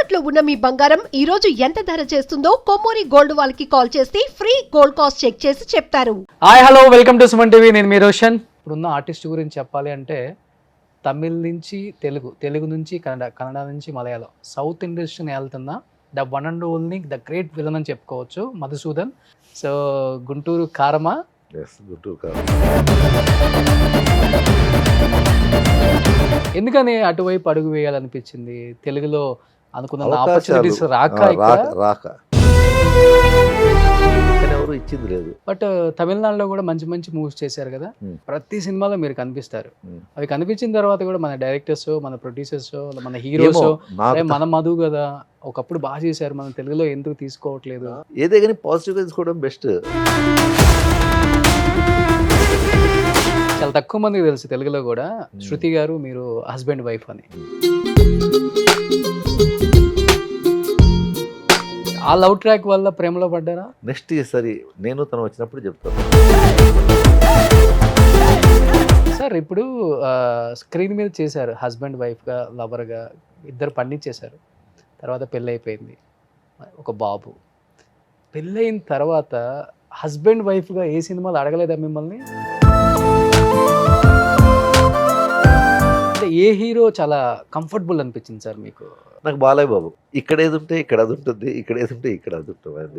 తాకట్టులో ఉన్న మీ బంగారం ఈ రోజు ఎంత ధర చేస్తుందో కొమ్మూరి గోల్డ్ వాళ్ళకి కాల్ చేస్తే ఫ్రీ గోల్డ్ కాస్ట్ చెక్ చేసి చెప్తారు. Hi hello welcome to Suman TV. నేను మీ రోషన్. ఇప్పుడున్న ఆర్టిస్ట్ గురించి చెప్పాలి అంటే తమిళ్ నుంచి తెలుగు, తెలుగు నుంచి కన్నడ, కన్నడ నుంచి మలయాళం, సౌత్ ఇండస్ట్రీని వెళ్తున్న the one and only the great villain అని చెప్పుకోవచ్చు మధుసూదన్. సో గుంటూరు కారమా, గుంటూరు కారం. ఎందుకని అటువైపు అడుగు వేయాలనిపించింది? తెలుగులో అనుకున్న అవకాశాలు ఆపర్చునిటీస్ రాక రాక ఎవరు ఇచ్చింది లేదు. బట్ తమిళనాడులో కూడా మంచి మంచి మూవీస్ చేశారు కదా, ప్రతి సినిమాలో మీరు కనిపిస్తారు. అవి కనిపించిన తర్వాత కూడా మన డైరెక్టర్స్, మన ప్రొడ్యూసర్స్, మన హీరోస్ మన మధు కదా ఒకప్పుడు బాగా చేశారు, మన తెలుగులో ఎందుకు తీసుకోవట్లేదు? ఏదే కానీ పాజిటివ్గా తీసుకోవడం బెస్ట్. చాలా తక్కువ మందికి తెలుసు తెలుగులో కూడా శృతి గారు మీరు హస్బెండ్ వైఫ్ అని. ఆ లవ్ ట్రాక్ వల్ల ప్రేమలో పడ్డారా? నెక్స్ట్ సరి నేను తను వచ్చినప్పుడు చెప్తాను సార్. ఇప్పుడు స్క్రీన్ మీద చేశారు హస్బెండ్ వైఫ్గా, లవర్గా, ఇద్దరు పండించేశారు. తర్వాత పెళ్ళి అయిపోయింది, ఒక బాబు. పెళ్ళయిన తర్వాత హస్బెండ్ వైఫ్గా ఏ సినిమాలు అడగలేదా మిమ్మల్ని? అంటే ఏ హీరో చాలా కంఫర్టబుల్ అనిపించింది సార్ మీకు? నాకు బాలయ్య బాబు. ఇక్కడ ఏది ఉంటే ఇక్కడ అది ఉంటుంది, ఇక్కడ ఏది ఉంటే ఇక్కడ అది ఉంటుంది.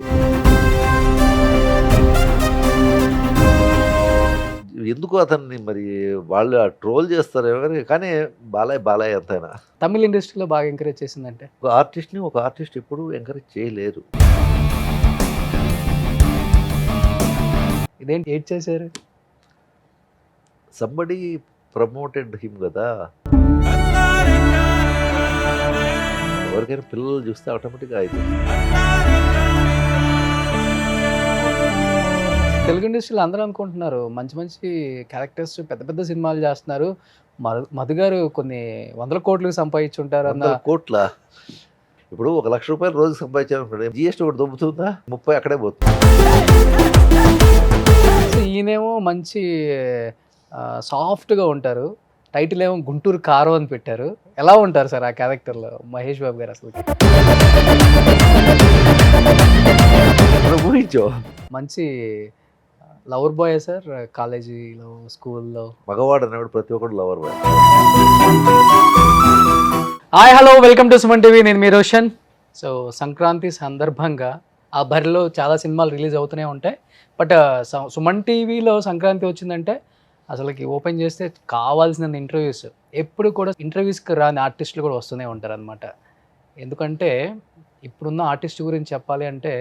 ఎందుకు అతన్ని మరి వాళ్ళు ట్రోల్ చేస్తారు కానీ బాలయ్య అంతైనా తమిళ ఇండస్ట్రీలో బాగా ఎంకరేజ్ చేసిందంటే ఒక ఆర్టిస్ట్ ఎప్పుడు ఎంకరేజ్ చేయలేరు. ఇదేంటి ఏడ్ చేశారు? సంబడి ప్రమోటెడ్ హిమ్ కదా. ఎవరికైనా పిల్లలు చూస్తే ఆటోమేటిక్గా అయితే తెలుగు ఇండస్ట్రీలో అందరూ అనుకుంటున్నారు మంచి మంచి క్యారెక్టర్స్, పెద్ద పెద్ద సినిమాలు చేస్తున్నారు. మధు గారు కొన్ని వందల కోట్లు సంపాదించుంటారు. 100 కోట్ల. ఇప్పుడు 1 లక్ష రూపాయలు రోజు సంపాదించాలనుకోండి, జిఎస్టీ ఒకటి దొబ్బుతుందా? 30 అక్కడే పోతుంది. ఈయనేమో మంచి సాఫ్ట్గా ఉంటారు, టైటిల్ ఏమో గుంటూరు కారం అని పెట్టారు. ఎలా ఉంటారు సార్ ఆ క్యారెక్టర్లో మహేష్ బాబు గారు? అసలు ఊహించో. మంచి లవర్ బాయ్ సార్. కాలేజీలో, స్కూల్లో మగవాడు అనేవాడు ప్రతి ఒక్కడు lover boy. Hi hello welcome to Suman TV. నేను మీ రోషన్. సో సంక్రాంతి సందర్భంగా ఆ బరిలో చాలా సినిమాలు రిలీజ్ అవుతూనే ఉంటాయి. బట్ సుమన్ టీవీలో సంక్రాంతి వచ్చిందంటే అసలుకి ఓపెన్ చేస్తే కావాల్సిన ఇంటర్వ్యూస్, ఎప్పుడు కూడా ఇంటర్వ్యూస్కి రాని ఆర్టిస్టులు కూడా వస్తూనే ఉంటారు అనమాట. ఎందుకంటే ఇప్పుడున్న ఆర్టిస్ట్ గురించి చెప్పాలి అంటే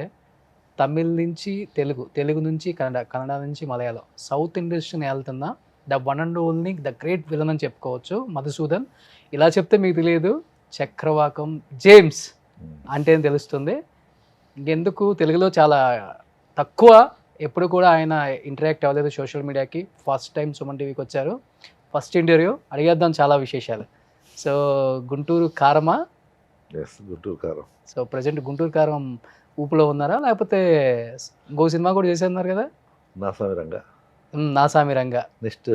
తమిళ్ నుంచి తెలుగు, తెలుగు నుంచి కన్నడ, కన్నడ నుంచి మలయాళం, సౌత్ ఇండస్ట్రీని వెళ్తున్న the one and only the great villain అని చెప్పుకోవచ్చు మధుసూదన్. ఇలా చెప్తే మీకు తెలియదు, చక్రవాకం జేమ్స్ అంటే తెలుస్తుంది. ఇంకెందుకు తెలుగులో చాలా తక్కువ, ఎప్పుడు కూడా ఆయన ఇంటరాక్ట్ అవ్వలేదు సోషల్ మీడియాకి. ఫస్ట్ టైం సుమన్ టీవీకి వచ్చారు, ఫస్ట్ ఇంటర్వ్యూ. అడిగేద్దాం చాలా విశేషాలు. సో గుంటూరు కారమా? గుంటూరు కారం. సో ప్రజెంట్ గుంటూరు కారం ఊపులో ఉన్నారా, లేకపోతే ఇంకో సినిమా కూడా చేసేస్తున్నారు కదా? నాసామి రంగా. నెక్స్ట్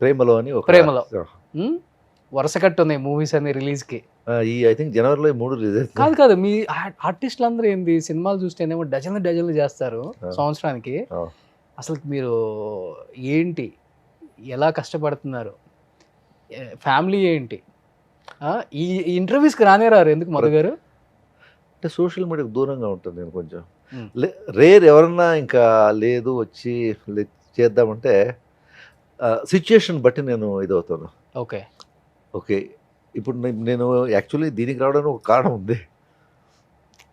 ప్రేమలో అని ఒక ప్రేమలో వరుస కట్టు ఉన్నాయి మూవీస్ అన్ని రిలీజ్కి. ఈ ఐ థింక్ జనవరిలో 3 రిలీజ్. కాదు మీ ఆర్టిస్టులు అందరూ ఏంది సినిమాలు చూస్తేనేమో డజన్లు చేస్తారు సంవత్సరానికి. అసలు మీరు ఏంటి, ఎలా కష్టపడుతున్నారు, ఫ్యామిలీ ఏంటి? ఈ ఇంటర్వ్యూస్కి రానేరారు ఎందుకు మధు గారు? అంటే సోషల్ మీడియాకు దూరంగా ఉంటుంది నేను కొంచెం. రేర్ ఎవరన్నా ఇంకా లేదు వచ్చి చేద్దామంటే సిచ్యుయేషన్ బట్టి నేను ఇదవుతాను. ఓకే ఇప్పుడు నేను యాక్చువల్లీ దీనికి రావడానికి ఒక కారణం ఉంది.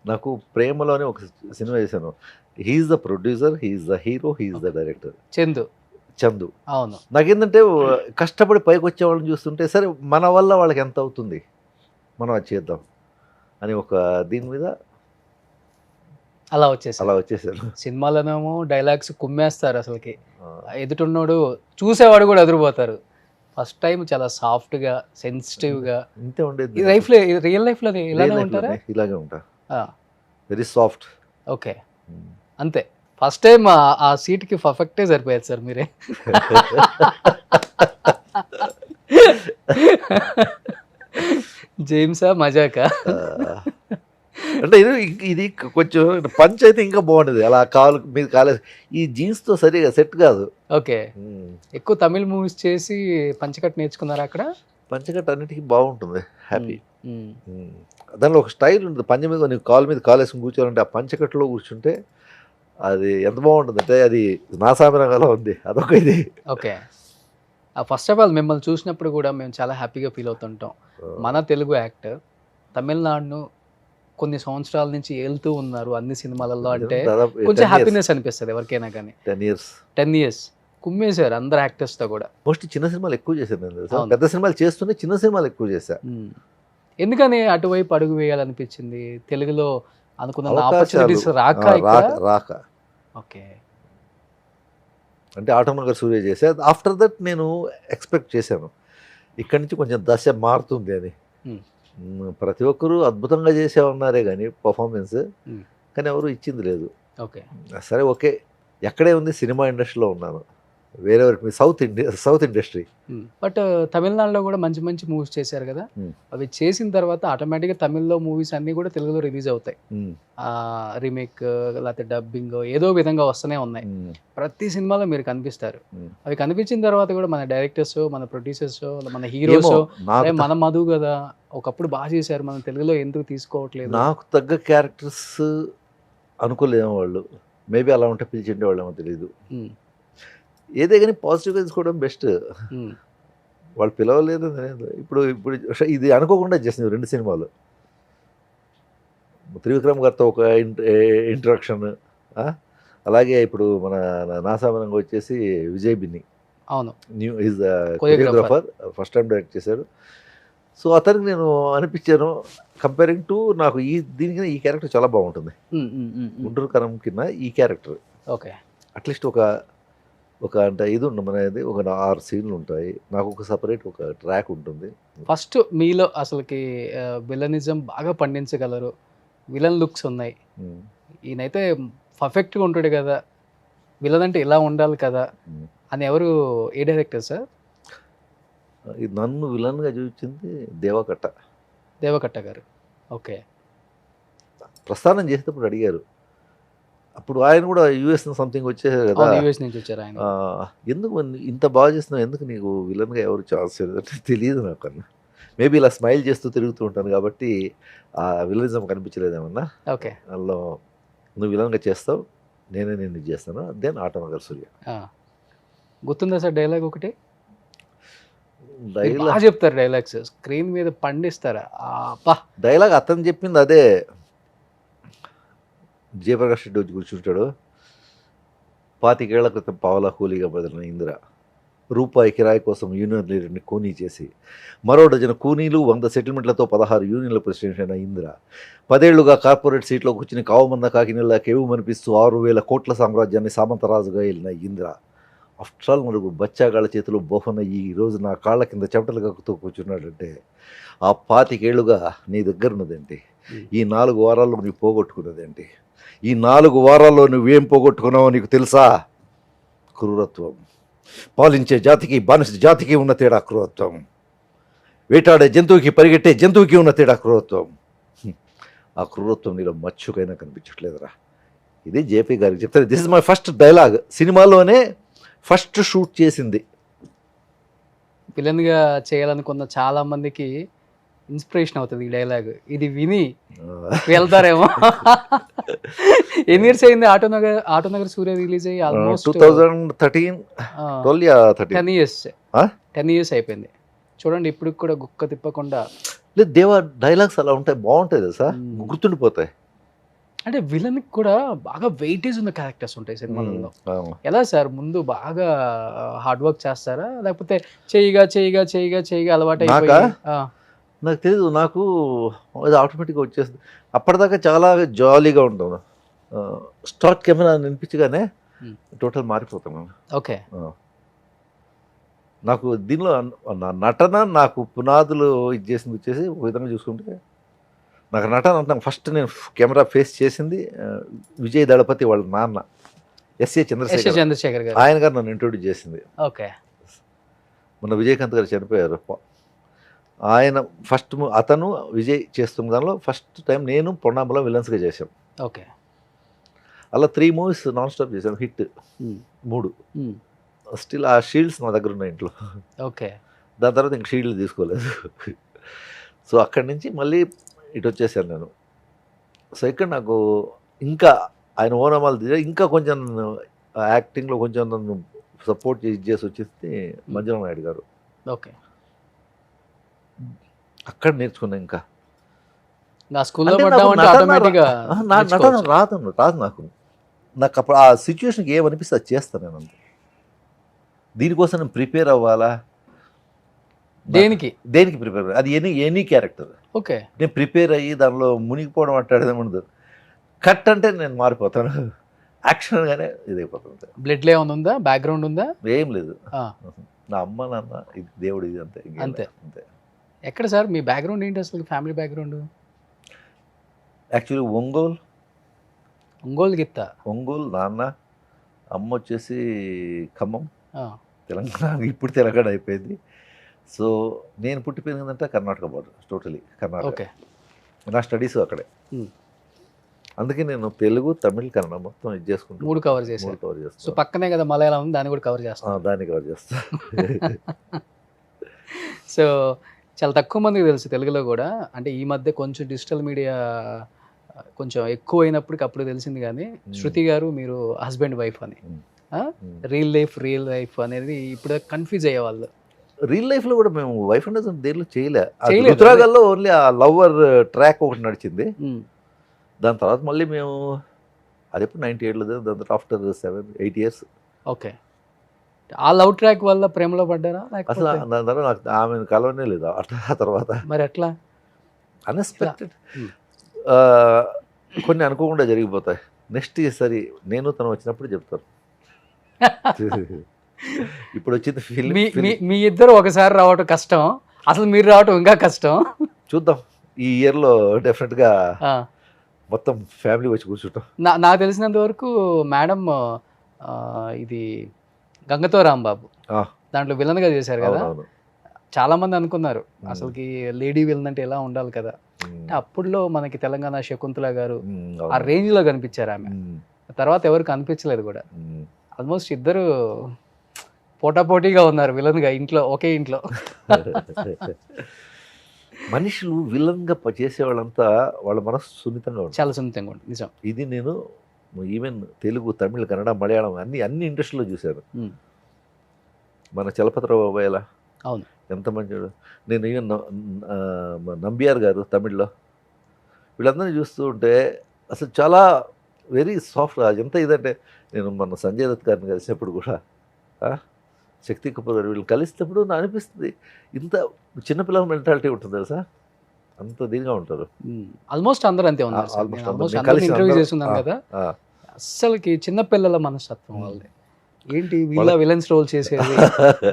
నాకు ప్రేమలోనే ఒక సినిమా చేశాను. He's the producer, he's the hero, he's the director. Chandu. అవును. నాకేంటంటే కష్టపడి పైకి వచ్చే వాళ్ళని చూస్తుంటే సరే మన వల్ల వాళ్ళకి ఎంత అవుతుంది, మనం అది చేద్దాం అని ఒక దీని మీద అలా వచ్చేసారు. సినిమాలోనేమో డైలాగ్స్ కుమ్మేస్తారు, అసలుకి ఎదుటిన్నోడు చూసేవాడు కూడా ఎదురుపోతారు. ఫస్ట్ టైం చాలా సాఫ్ట్గా, సెన్సిటివ్గా ఇంతే ఉండేది. రియల్ లైఫ్లో ఇలానే ఉంటారా? ఇలాగే ఉంటా, వెరీ సాఫ్ట్. ఓకే, అంతే. ఫస్ట్ టైం ఆ సీట్కి పర్ఫెక్టే సరిపోయారు సార్ మీరే. జేమ్సా మజాకా? అంటే ఇది కొంచెం పంచ్ అయితే ఇంకా బాగుండేది, అలా కాలు మీద కాలేదు. ఈ జీన్స్తో సరిగా సెట్ కాదు. ఓకే. ఎక్కువ తమిళ్ మూవీస్ చేసి పంచకట్ నేర్చుకున్నారా అక్కడ? పంచకట్టు అన్నిటికీ బాగుంటుంది, హ్యాపీ. దానిలో ఒక స్టైల్ ఉంటుంది. పంచ మీద నీకు కాలు మీద కాలు వేసుకుని కూర్చోవాలంటే ఆ పంచకట్టులో కూర్చుంటే అది ఎంత బాగుంటుంది అంటే అది నా సామిరంగాలో ఉంది, అదొక ఇది. ఓకే. ఫస్ట్ ఆఫ్ ఆల్ మిమ్మల్ని చూసినప్పుడు కూడా మేము చాలా హ్యాపీగా ఫీల్ అవుతుంటాం. మన తెలుగు యాక్టర్ తమిళనాడును కొన్ని సంవత్సరాల నుంచి వెళ్తూ ఉన్నారు అన్ని సినిమాలలో అంటే కొంచెం హ్యాపీనెస్ అనిపిస్తుంది ఎవరికైనా కానీ. 10 years కుమ్మేశారు అందరు యాక్టర్స్తో కూడా. మోస్ట్ చిన్న సినిమాలు ఎక్కువ చేశాను నేను తెలుసా. పెద్ద సినిమాలు చేస్తూనే చిన్న సినిమాలు ఎక్కువ చేశా. ఎందుకని అటువైపు అడుగు వేయాలనిపించింది? తెలుగులో అనుకున్న అవకాశాలు ఆపర్చునిటీస్ రాక రాక. ఓకే. అంటే ఆటోనగర్ సూర్య చేసా. ఆఫ్టర్ దట్ నేను ఎక్స్పెక్ట్ చేశాను ఇక్కడి నుంచి కొంచెం దశ మారుతుంది అని. ప్రతి ఒక్కరూ అద్భుతంగా చేసే ఉన్నారే కానీ పర్ఫార్మెన్స్, కానీ ఎవరు ఇచ్చింది లేదు. ఓకే. సరే ఓకే, ఎక్కడే ఉంది, సినిమా ఇండస్ట్రీలో ఉన్నాను, వేరే వరకు సౌత్ ఇండస్ట్రీ. బట్ తమిళనాడులో కూడా మంచి మంచి మూవీస్ చేశారు కదా. అవి చేసిన తర్వాత ఆటోమేటిక్గా తమిళ్లో మూవీస్ అన్నీ కూడా తెలుగులో రిలీజ్ అవుతాయి. రీమేక్ లేకపోతే డబ్బింగ్ ఏదో విధంగా వస్తూనే ఉన్నాయి. ప్రతి సినిమాలో మీరు కనిపిస్తారు. అవి కనిపించిన తర్వాత కూడా మన డైరెక్టర్స్, మన ప్రొడ్యూసర్స్, మన హీరోస్ మన మధు కదా ఒకప్పుడు బాగా చేశారు, మన తెలుగులో ఎందుకు తీసుకోవట్లేదు? నాకు తగ్గ క్యారెక్టర్స్ అనుకోలేము వాళ్ళు. మేబీ అలా ఉంటే పిలిచిండే వాళ్ళేమో తెలియదు. ఏదే కానీ పాజిటివ్గా తీసుకోవడం బెస్ట్. వాళ్ళు పిలవలేదు. ఇప్పుడు ఇది అనుకోకుండా చేసింది 2 సినిమాలు. త్రివిక్రమ్ గారితో ఒక ఇంట్రడక్షన్, అలాగే ఇప్పుడు మన నాసామనంగా వచ్చేసి విజయ్ బిన్ని. అవును, new is choreographer, first time direct చేశారు. సో అతనికి నేను అనిపించాను కంపేరింగ్ టు నాకు దీనికి ఈ క్యారెక్టర్ చాలా బాగుంటుంది. గుంటూరు కరం కింద ఈ క్యారెక్టర్ ఓకే అట్లీస్ట్ ఒక అంటే ఇది ఉంటుంది మనది, ఒక 6 సీన్లు ఉంటాయి. నాకు ఒక సపరేట్ ఒక ట్రాక్ ఉంటుంది. ఫస్ట్ మీలో అసలుకి విలనిజం బాగా పండించగలరు, విలన్ లుక్స్ ఉన్నాయి, ఈయనైతే పర్ఫెక్ట్గా ఉంటాడు కదా, విలన్ అంటే ఇలా ఉండాలి కదా అని ఎవరు, ఏ డైరెక్టర్ సార్? ఇది నన్ను విలన్గా చూపించింది దేవకట్ట గారు. ఓకే. ప్రస్థానం చేసేటప్పుడు అడిగారు, అప్పుడు ఆయన కూడా యూఎస్ సంథింగ్ వచ్చేసారు కదా, యూఎస్ నుంచి వచ్చారు ఆయన. ఎందుకు ఇంత బాగా చేస్తున్నావు, ఎందుకు నీకు విలన్గా ఎవరు ఛాన్స్ అంటే తెలియదు నాకు అన్న. మేబీ ఇలా స్మైల్ చేస్తూ తిరుగుతూ ఉంటాను కాబట్టి ఆ విలనిజం కనిపించలేదేమన్నా. ఓకే. అందులో నువ్వు విలన్గా చేస్తావు, నేనే నేను చేస్తాను, దెన్ ఆటోనగర్ సూర్య. గుర్తుందా సార్ డైలాగ్ ఒకటి? డైలాగ్ చెప్తారు, డైలాగ్స్ స్క్రీన్ మీద పండిస్తారా? డైలాగ్ అతను చెప్పింది అదే. జయప్రకాష్ రెడ్డి వచ్చి కూర్చుంటాడు, 25 ఏళ్ల క్రితం పావలా కూలీగా బదిలిన ఇందిర రూపాయి కిరాయి కోసం యూనియన్ లీడర్ని కూనీ చేసి మరో డజన్ కూనీలు 100 సెటిల్మెంట్లతో 16 యూనియన్ల ప్రెసిడెంట్ అయిన ఇందిర 10 ఏళ్లుగా కార్పొరేట్ సీట్లో కూర్చుని కావుమన్న కాకినెల్లా కేవుమనిపిస్తూ 6,000 కోట్ల సామ్రాజ్యాన్ని సామంతరాజుగా వెళ్ళిన ఇందిర ఆఫ్టర్ ఆల్ 4 బచ్చాగాళ్ళ చేతులు బోఫన్న ఈ రోజు నా కాళ్ళ కింద చెమటలు కక్కుతూ కూర్చున్నాడంటే ఆ 25 ఏళ్లుగా నీ దగ్గర ఉన్నదేంటి, ఈ 4 వారాల్లో నీవు పోగొట్టుకున్నదేంటి, ఈ 4 వారాల్లో నువ్వేం పోగొట్టుకున్నావో నీకు తెలుసా? క్రూరత్వం. పాలించే జాతికి బానిస జాతికి ఉన్న తేడా క్రూరత్వం. వేటాడే జంతువుకి పరిగెట్టే జంతువుకి ఉన్న తేడా క్రూరత్వం. ఆ క్రూరత్వం నీలో మచ్చుకైనా కనిపించట్లేదురా. ఇది జేపీ గారికి చెప్తాను. This is my first dialogue. సినిమాలోనే ఫస్ట్ షూట్ చేసింది. విలన్గా చేయాలనుకున్న చాలా మందికి ఇన్స్పిరేషన్ అవుతుంది ఈ డైలాగ్. ఇది విని వెళ్తారేమో. ఎన్ని ఇయర్స్ అయింది ఆటోనగర్ సూర్య రిలీజ్ అయ్యి? ఆల్మోస్ట్ 2013 10 years అయిపోయింది చూడండి. ఇప్పుడు కూడా గుక్క తిప్పకుండా లేదు. దేవా డైలాగ్స్ అలా ఉంటాయి, బాగుంటాయి తెలుసా, గుర్తుండిపోతాయి. అంటే విలన్కి కూడా బాగా వెయిటేజ్ ఉన్న క్యారెక్టర్స్ ఉంటాయి సినిమాలలో. ఎలా సార్, ముందు బాగా హార్డ్ వర్క్ చేస్తారా, లేకపోతే చేయగా అలవాటు అయిపోయి? నాకు తెలియదు, నాకు అది ఆటోమేటిక్గా వచ్చేస్తుంది. అప్పటిదాకా చాలా జాలీగా ఉంటాను. స్టార్ట్ కెమెరా అనిపించగానే టోటల్ మారిపోతాను. ఓకే. నాకు దీనిలో నా నటన నాకు పునాదులు ఇది చేసింది వచ్చేసి ఒక విధంగా చూసుకుంటే నాకు నటన అంటాను. ఫస్ట్ నేను కెమెరా ఫేస్ చేసింది విజయ్ దళపతి వాళ్ళ నాన్న ఎస్ఏ చంద్రశేఖర్ గారు. ఆయన గారు నన్ను ఇంట్రొడ్యూస్ చేసింది. ఓకే. మొన్న విజయకాంత్ గారు చనిపోయారు. ఆయన ఫస్ట్ అతను విజయ్ చేస్తున్న దానిలో ఫస్ట్ టైం నేను పొన్నాంబలం విలన్స్గా చేశాం. ఓకే. అలా 3 మూవీస్ నాన్ స్టాప్ చేశాం, హిట్ 3. స్టిల్ ఆ షీల్డ్స్ నా దగ్గర ఉన్నాయి ఇంట్లో. ఓకే. దాని తర్వాత ఇంక షీల్డ్ తీసుకోలేదు. సో అక్కడి నుంచి మళ్ళీ ఇటు వచ్చేసాను నేను. సో ఇక్కడ నాకు ఇంకా ఆయన ఓనమాలు తీసా, ఇంకా కొంచెం యాక్టింగ్లో కొంచెం నన్ను సపోర్ట్ చేసి వచ్చేసి మంజునాథ్ నాయుడు గారు. ఓకే. అక్కడ నేర్చుకున్నా. ఇంకా నా స్కూల్లో అంటే పడ్డామంటే నాకు నటన ఆటోమేటిక్గా నటన రాదు నాకు అప్పుడు ఆ సిచ్యువేషన్కి ఏమనిపిస్తే అది చేస్తాను నేను. అంతే. దీనికోసం నేను ప్రిపేర్ అవ్వాలా, దేనికి ప్రిపేర్ అది ఎనీ క్యారెక్టర్ ఓకే. నేను ప్రిపేర్ అయ్యి దానిలో మునిగిపోవడం అంటాడేది ఉండదు. కట్ అంటే నేను మారిపోతాను, యాక్షన్గానే ఇదైపోతుంది. బ్లడ్లో ఏమైనా ఉందా, బ్యాక్గ్రౌండ్ ఉందా? ఏం లేదు. నా అమ్మ నాన్న ఇది దేవుడు, ఇది అంతే. అంతే. అంతే. ఎక్కడ సార్ మీ బ్యాక్గ్రౌండ్ ఏంటి అసలు, ఫ్యామిలీ బ్యాక్గ్రౌండ్? యాక్చువల్లీ ఒంగోలు గిత్త. ఒంగోలు నాన్న, అమ్మ వచ్చేసి ఖమ్మం, తెలంగాణ. ఇప్పుడు తెలంగాణ అయిపోయింది. సో నేను పుట్టి పెరిగిందంటే Karnataka border, totally Karnataka. Okay. నా స్టడీస్ అక్కడే. అందుకే నేను తెలుగు, తమిళ్, కన్నడ మొత్తం ఇది చేసుకుంటాను. 3 కవర్ చేశాను. సో పక్కనే కదా మలయాళం ఉంది, దాన్ని కూడా కవర్ చేస్తాను. దాన్ని కవర్ చేస్తా. సో చాలా తక్కువ మందికి తెలుసు తెలుగులో కూడా. అంటే ఈ మధ్య కొంచెం డిజిటల్ మీడియా కొంచెం ఎక్కువ అయినప్పటికి అప్పుడు తెలిసింది. కానీ శృతి గారు మీరు హస్బెండ్ వైఫ్ అని, రియల్ లైఫ్ అనేది ఇప్పుడు కన్ఫ్యూజ్ అయ్యేవాళ్ళు. రియల్ లైఫ్లో కూడా మేము వైఫ్ అండ్ హస్బెండ్ దేనిలో చేయలేదు. రుతురాగాల్లో ఓన్లీ ఆ లవర్ ట్రాక్ ఒకటి నడిచింది. దాని తర్వాత మళ్ళీ మేము అది ఎప్పుడు 98లో, దాని తర్వాత ఆఫ్టర్ 7-8 ఇయర్స్. ఓకే. ఆ లవ్ ట్రాక్ వల్ల ప్రేమలో పడ్డారా? అసలు దాని తర్వాత నాకు ఆమె కలవనే లేదు ఆ తర్వాత. మరి ఎట్లా? అన్ఎక్స్పెక్టెడ్. కొన్ని అనుకోకుండా జరిగిపోతాయి. నెక్స్ట్ ఈసారి నేను తను వచ్చినప్పుడు చెప్తారు. ఇప్పుడు వచ్చింది ఫిల్మ్. మీ ఇద్దరు ఒకసారి రావటం కష్టం, అసలు మీరు రావటం ఇంకా కష్టం. చూద్దాం ఈ ఇయర్లో డెఫినెట్గా మొత్తం ఫ్యామిలీ వచ్చి కూర్చుంటాం. నాకు తెలిసినంత వరకు మేడం ఇది గంగతో రాంబాబు దాంట్లో విలన్గా చేశారు కదా. చాలా మంది అనుకున్నారు అసలుకి లేడీ విలన్ అంటే ఎలా ఉండాలి కదా. అప్పుడులో మనకి తెలంగాణ శకుంతల గారు ఆ రేంజ్ లో కనిపించారు ఆమె. తర్వాత ఎవరు కనిపించలేదు కూడా. ఆల్మోస్ట్ ఇద్దరు పోటాపోటీగా ఉన్నారు విలన్ గా ఇంట్లో, ఒకే ఇంట్లో. మనుషులు విలన్ గా చేసేవాళ్ళంతా వాళ్ళ మనసు సున్నితంగా ఉంటుంది, చాలా సున్నితంగా ఉంటుంది. నిజం. ఇది నేను ఈవెన్ తెలుగు, తమిళ్, కన్నడ, మలయాళం అన్ని ఇండస్ట్రీలో చూశాను. మన చలపతిరావు బాబాయ్ ఎలా, అవును, ఎంత మంచివాడు. నేను ఈవెన్ నంబియార్ గారు తమిళ్లో, వీళ్ళందరినీ చూస్తూ ఉంటే అసలు చాలా వెరీ సాఫ్ట్. ఎంత ఇదంటే నేను మన సంజయ్ దత్ గారిని కలిసినప్పుడు కూడా, శక్తి కపూర్ గారు, వీళ్ళు కలిసినప్పుడు నాకు అనిపిస్తుంది ఇంత చిన్నపిల్లల మెంటాలిటీ ఉంటుంది తెలుసా, అంత దీనిగా ఉంటారు. ఆల్మోస్ట్ అందరూ అంతే ఉన్నారు. ఇంటర్వ్యూ చేస్తున్నాం కదా, అస్సలకి చిన్నపిల్లల మనస్తత్వం వాళ్ళది. ఏంటి వీళ్ళ విలన్స్ రోల్ చేసేది,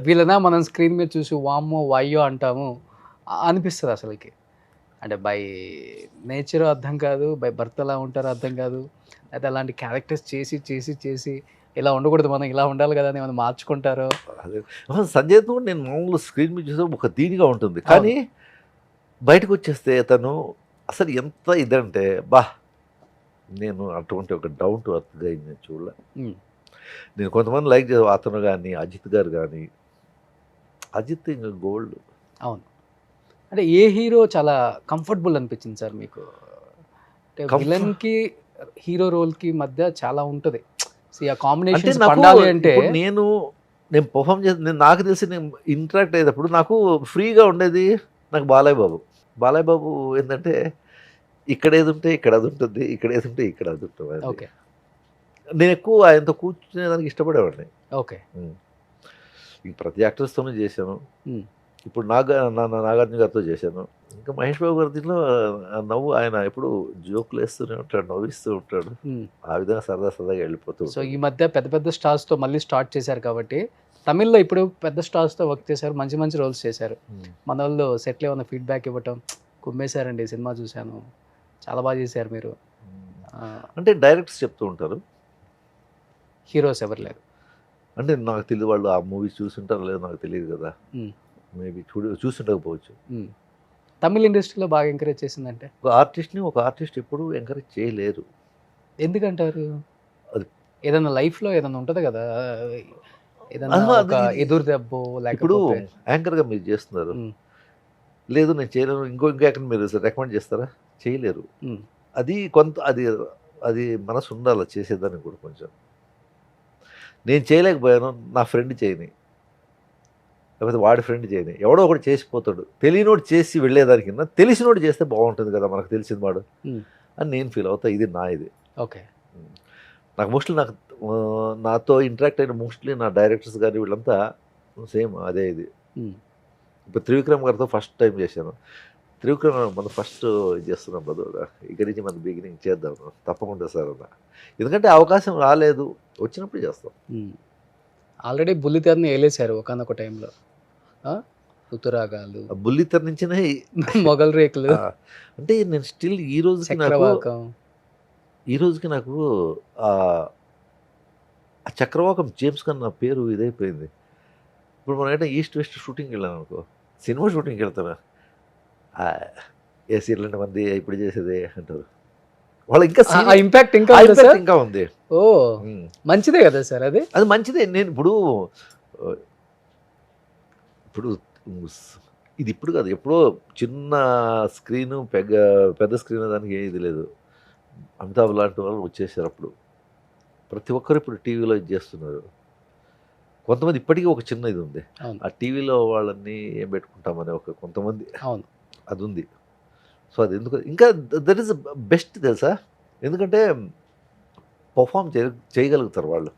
వీళ్ళనా మనం స్క్రీన్ మీద చూసి వామ్మో వాయ్యో అంటాము అనిపిస్తుంది అసలుకి. అంటే బై నేచర్ అర్థం కాదు, బై బర్త్ ఎలా ఉంటారో అర్థం కాదు. అయితే అలాంటి క్యారెక్టర్స్ చేసి ఇలా ఉండకూడదు, మనం ఇలా ఉండాలి కదా అని మనం మార్చుకుంటారు. సంజయ్ కూడా నేను మామూలు స్క్రీన్ మీద చూసే ఒక దీనిగా ఉంటుంది, కానీ బయటకు వచ్చేస్తే తను అసలు ఎంత ఇదంటే నేను అటువంటి ఒక డౌన్ టు అర్త్ గా నేను చూడలే. నేను కొంతమంది లైక్ చేసే అతను కానీ, అజిత్ గారు కానీ, అజిత్ ఇంకా గోల్డ్. అవును. అంటే ఏ హీరో చాలా కంఫర్టబుల్ అనిపించింది సార్ మీకు? అంటే విలన్ కి హీరో రోల్ కి మధ్య చాలా ఉంటుంది ఆ కాంబినేషన్ పండాలి అంటే. నేను పర్ఫామ్ చేసి నాకు తెలిసి నేను ఇంటరాక్ట్ అయ్యేటప్పుడు నాకు ఫ్రీగా ఉండేది నాకు బాలయ్య బాబు ఏంటంటే ఇక్కడ ఏది ఉంటే ఇక్కడ అది ఉంటుంది, ఇక్కడ ఏది ఉంటే ఇక్కడ అది ఉంటుంది. ఓకే. నేను ఎక్కువ ఆయనతో కూర్చునేదానికి ఇష్టపడేవాడిని. ఓకే. ఇంక ప్రతి యాక్టర్స్తోనూ చేశాను. ఇప్పుడు నాగార్జున గారితో చేశాను. ఇంకా మహేష్ బాబు గారి దీంట్లో నవ్వు, ఆయన ఎప్పుడు జోకులు వేస్తూనే ఉంటాడు, నవ్విస్తూ ఉంటాడు. ఆ విధంగా సరదాగా వెళ్ళిపోతూ. సో ఈ మధ్య పెద్ద స్టార్స్తో మళ్ళీ స్టార్ట్ చేశారు కాబట్టి, తమిళ్లో ఇప్పుడు పెద్ద స్టార్స్తో వర్క్ చేశారు, మంచి రోల్స్ చేశారు. మన వాళ్ళు సెట్లో ఏమైనా ఫీడ్బ్యాక్ ఇవ్వటం, కుమ్మేశారండి సినిమా చూశాను, చాలా బాగా చేశారు మీరు అంటే డైరెక్టర్స్ చెప్తూ ఉంటారు, హీరోస్ ఎవరు లేరు అంటే నాకు తెలియదు. వాళ్ళు ఆ మూవీస్ చూసుంటారో లేదో నాకు తెలియదు కదా. మేబీ చూస్తుండకపోవచ్చు. తమిళ్ ఇండస్ట్రీలో బాగా ఎంకరేజ్ చేసిందంటే ఒక ఆర్టిస్ట్ ఎప్పుడు ఎంకరేజ్ చేయలేరు. ఎందుకంటారు? అది ఏదైనా లైఫ్‌లో ఏదైనా ఉంటది కదా! ఏదన్నా ఆహా, ఒక ఎదురు దెబ్బో ఇప్పుడు లేకపోతే యాంకర్గా మీరు చేస్తున్నారు, హ్మ్. లేదు నేను చేయలేను, ఇంకో యాక్టర్ మీరు రికమెండ్ చేస్తారా? చేయలేరు. హ్మ్. అది కొంత అది అది మనసు ఉండాలి చేసేదానికి కూడా కొంచెం. నేను చేయలేకపోయాను, నా ఫ్రెండ్ చేయని, లేకపోతే వాడి ఫ్రెండ్ చేయని, ఎవడో ఒకటి చేసిపోతాడు. తెలియనోడు చేసి వెళ్ళేదానికన్నా తెలిసినోడు చేస్తే బాగుంటుంది కదా, మనకు తెలిసిన వాడు హ్మ్. అని నేను ఫీల్ అవుతా. ఇది నా ఇది. ఓకే. నాకు మోస్ట్లీ నాతో ఇంటరాక్ట్ అయిన మోస్ట్లీ నా డైరెక్టర్స్ కానీ వీళ్ళంతా సేమ్ అదే ఇది. హ్మ్. ఇప్పుడు త్రివిక్రమ్ గారితో ఫస్ట్ టైం చేశాను. త్రివిక్రమ్ మనం ఫస్ట్ ఇది చేస్తున్నాం బ్రదర్, ఇక్కడి నుంచి మనం బిగినింగ్ చేద్దాం, తప్పకుండా సార్ అన్న. ఎందుకంటే అవకాశం రాలేదు, వచ్చినప్పుడు చేస్తాం. ఆల్రెడీ బుల్లితెరని ఏలేశారు ఒకానొక టైంలో. ఋతురాగాలు, ఆ బుల్లితెర నుంచినే మొగల్ రేకులు, అంటే నేను స్టిల్ చక్రవాకం. ఈ రోజుకి నాకు ఆ ఆ చక్రవాకం జేమ్స్ కన్నా పేరు ఇదైపోయింది. ఇప్పుడు మనం ఏంటంటే ఈస్ట్ వెస్ట్ షూటింగ్కి వెళ్ళాను అనుకో, సినిమా షూటింగ్కి వెళ్తాను, ఏ సీరియల్ అంటే మంది ఇప్పుడు చేసేది అంటారు వాళ్ళు. ఇంకా ఆ ఇంపాక్ట్ ఇంకా ఉందా సార్? ఇంకా ఉంది. ఓ మంచిదే కదా సార్ అది. అది మంచిదే. నేను ఇప్పుడు ఇప్పుడు ఇది ఇప్పుడు కాదు, ఎప్పుడో చిన్న స్క్రీను పెద్ద స్క్రీన్ దానికి ఇది లేదు. అమితాబ్ లాంటి వాళ్ళు వచ్చేసారు అప్పుడు. ప్రతి ఒక్కరు ఇప్పుడు టీవీలో ఇది చేస్తున్నారు. కొంతమంది ఇప్పటికీ ఒక చిన్న ఇది ఉంది, అవును. ఆ టీవీలో వాళ్ళని ఏం పెట్టుకుంటామని ఒక కొంతమంది అవును. అది ఉంది. సో అది ఎందుకు ఇంకా దట్ ఈస్ బెస్ట్ తెలుసా, ఎందుకంటే పర్ఫామ్ చేయగలుగుతారు వాళ్ళు,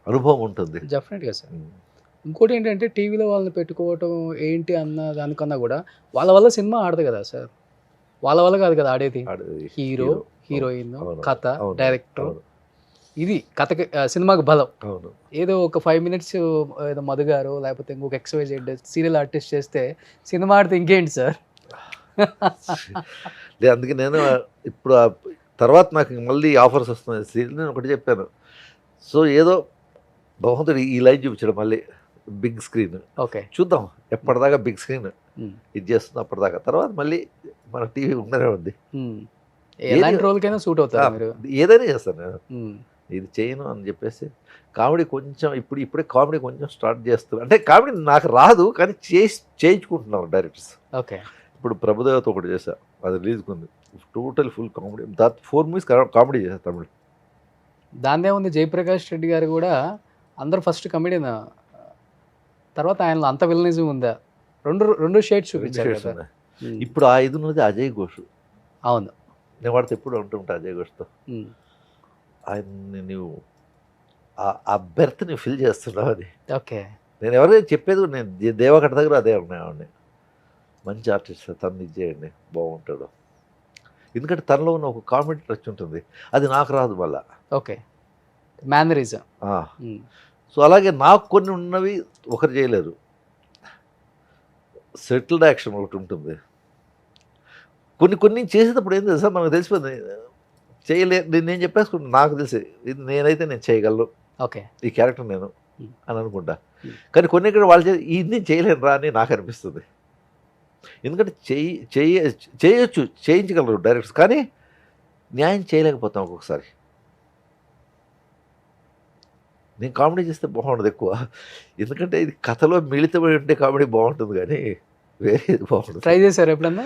అనుభవం ఉంటుంది. డెఫినెట్గా సార్. ఇంకోటి ఏంటంటే టీవీలో వాళ్ళని పెట్టుకోవటం ఏంటి అన్న దానికన్నా కూడా వాళ్ళ వల్ల సినిమా ఆడదు కదా సార్. వాళ్ళ వల్ల కాదు కదా ఆడేది. హీరో, హీరోయిన్, అవును, కథ, అవును, డైరెక్టర్, అవును, ఇది కథకి సినిమాకి బలం. అవును. ఏదో ఒక 5 మినిట్స్ ఏదో మధు గారు లేకపోతే ఇంకొక XYZ సీరియల్ ఆర్టిస్ట్ చేస్తే సినిమా ఆడితే ఇంకేంటి సార్? లేదు, అందుకే నేను ఇప్పుడు తర్వాత నాకు మళ్ళీ ఆఫర్స్ వస్తున్నాయి సీరియల్. నేను ఒకటి చెప్పాను, సో ఏదో భగవంతుడు ఈ లైన్ చూపించాడు మళ్ళీ బిగ్ స్క్రీన్. ఓకే. చూద్దాం, ఎప్పటిదాకా బిగ్ స్క్రీన్ ఇది చేస్తుంది అప్పటిదాకా, తర్వాత మళ్ళీ మన టీవీ ఉండనే ఉంది. ఎలాంటి రోల్కైనా సూట్ అవుతారు మీరు. ఏదైనా చేస్తాను నేను, ఇది చేయను అని చెప్పేసి. కామెడీ కొంచెం ఇప్పుడే కామెడీ కొంచెం స్టార్ట్ చేస్తున్నాను, అంటే కామెడీ నాకు రాదు కానీ చేయించుకుంటున్నాను డైరెక్టర్స్. ఓకే. ఇప్పుడు ప్రభుదేవత ఒకటి చేశా, అది రిలీజ్కి ఉంది, total full comedy. 4 movies comedy చేశాను తమిళ్. దాన్నే ఉంది. జయప్రకాష్ రెడ్డి గారు కూడా అందరూ ఫస్ట్ కమెడియన్, తర్వాత ఆయనలో అంత విలనిజం ఉందా? రెండు షేడ్స్ చూపించారు కదా. ఇప్పుడు ఆ ఇది ఉన్నది అజయ్ ఘోష్. అవును, నేను వాడితో ఎప్పుడు ఉంటుంటా అజయ్ ఘోష్తో. ఆయన నువ్వు ఆ బెర్త్ని ఫిల్ చేస్తున్నావు అది. ఓకే. నేను ఎవరైనా చెప్పేది నేను దేవకట దగ్గర అదే ఉన్నాయండి, మంచి ఆర్టిస్ట్ తను ఇది చేయండి బాగుంటాడు, ఎందుకంటే తనలో ఉన్న ఒక కామెడీ టచ్ ఉంటుంది, అది నాకు రాదు మళ్ళా. ఓకే. మేనరిజం. సో అలాగే నాకు కొన్ని ఉన్నవి ఒకరు చేయలేరు. సెటిల్డ్ యాక్షన్ ఒకటి ఉంటుంది, కొన్ని చేసేటప్పుడు ఏం తెలుసా మనకు తెలిసిపోయింది, నేను చెప్పేసుకుంటాను, నాకు తెలిసి ఇది నేనైతే నేను చేయగలను, ఓకే, ఈ క్యారెక్టర్ నేను అని అనుకుంటా. కానీ కొన్ని ఇక్కడ వాళ్ళు ఇది నేను చేయలేను రా అని నాకు అనిపిస్తుంది. ఎందుకంటే చేయొచ్చు, చేయించగలరు డైరెక్టర్స్, కానీ న్యాయం చేయలేకపోతాం ఒక్కొక్కసారి. నేను కామెడీ చేస్తే బాగుండదు ఎక్కువ, ఎందుకంటే ఇది కథలో మిళితమై ఉంటే కామెడీ బాగుంటుంది, కానీ వేరే బాగుంటుంది. ట్రై చేశారు ఎప్పుడన్నా?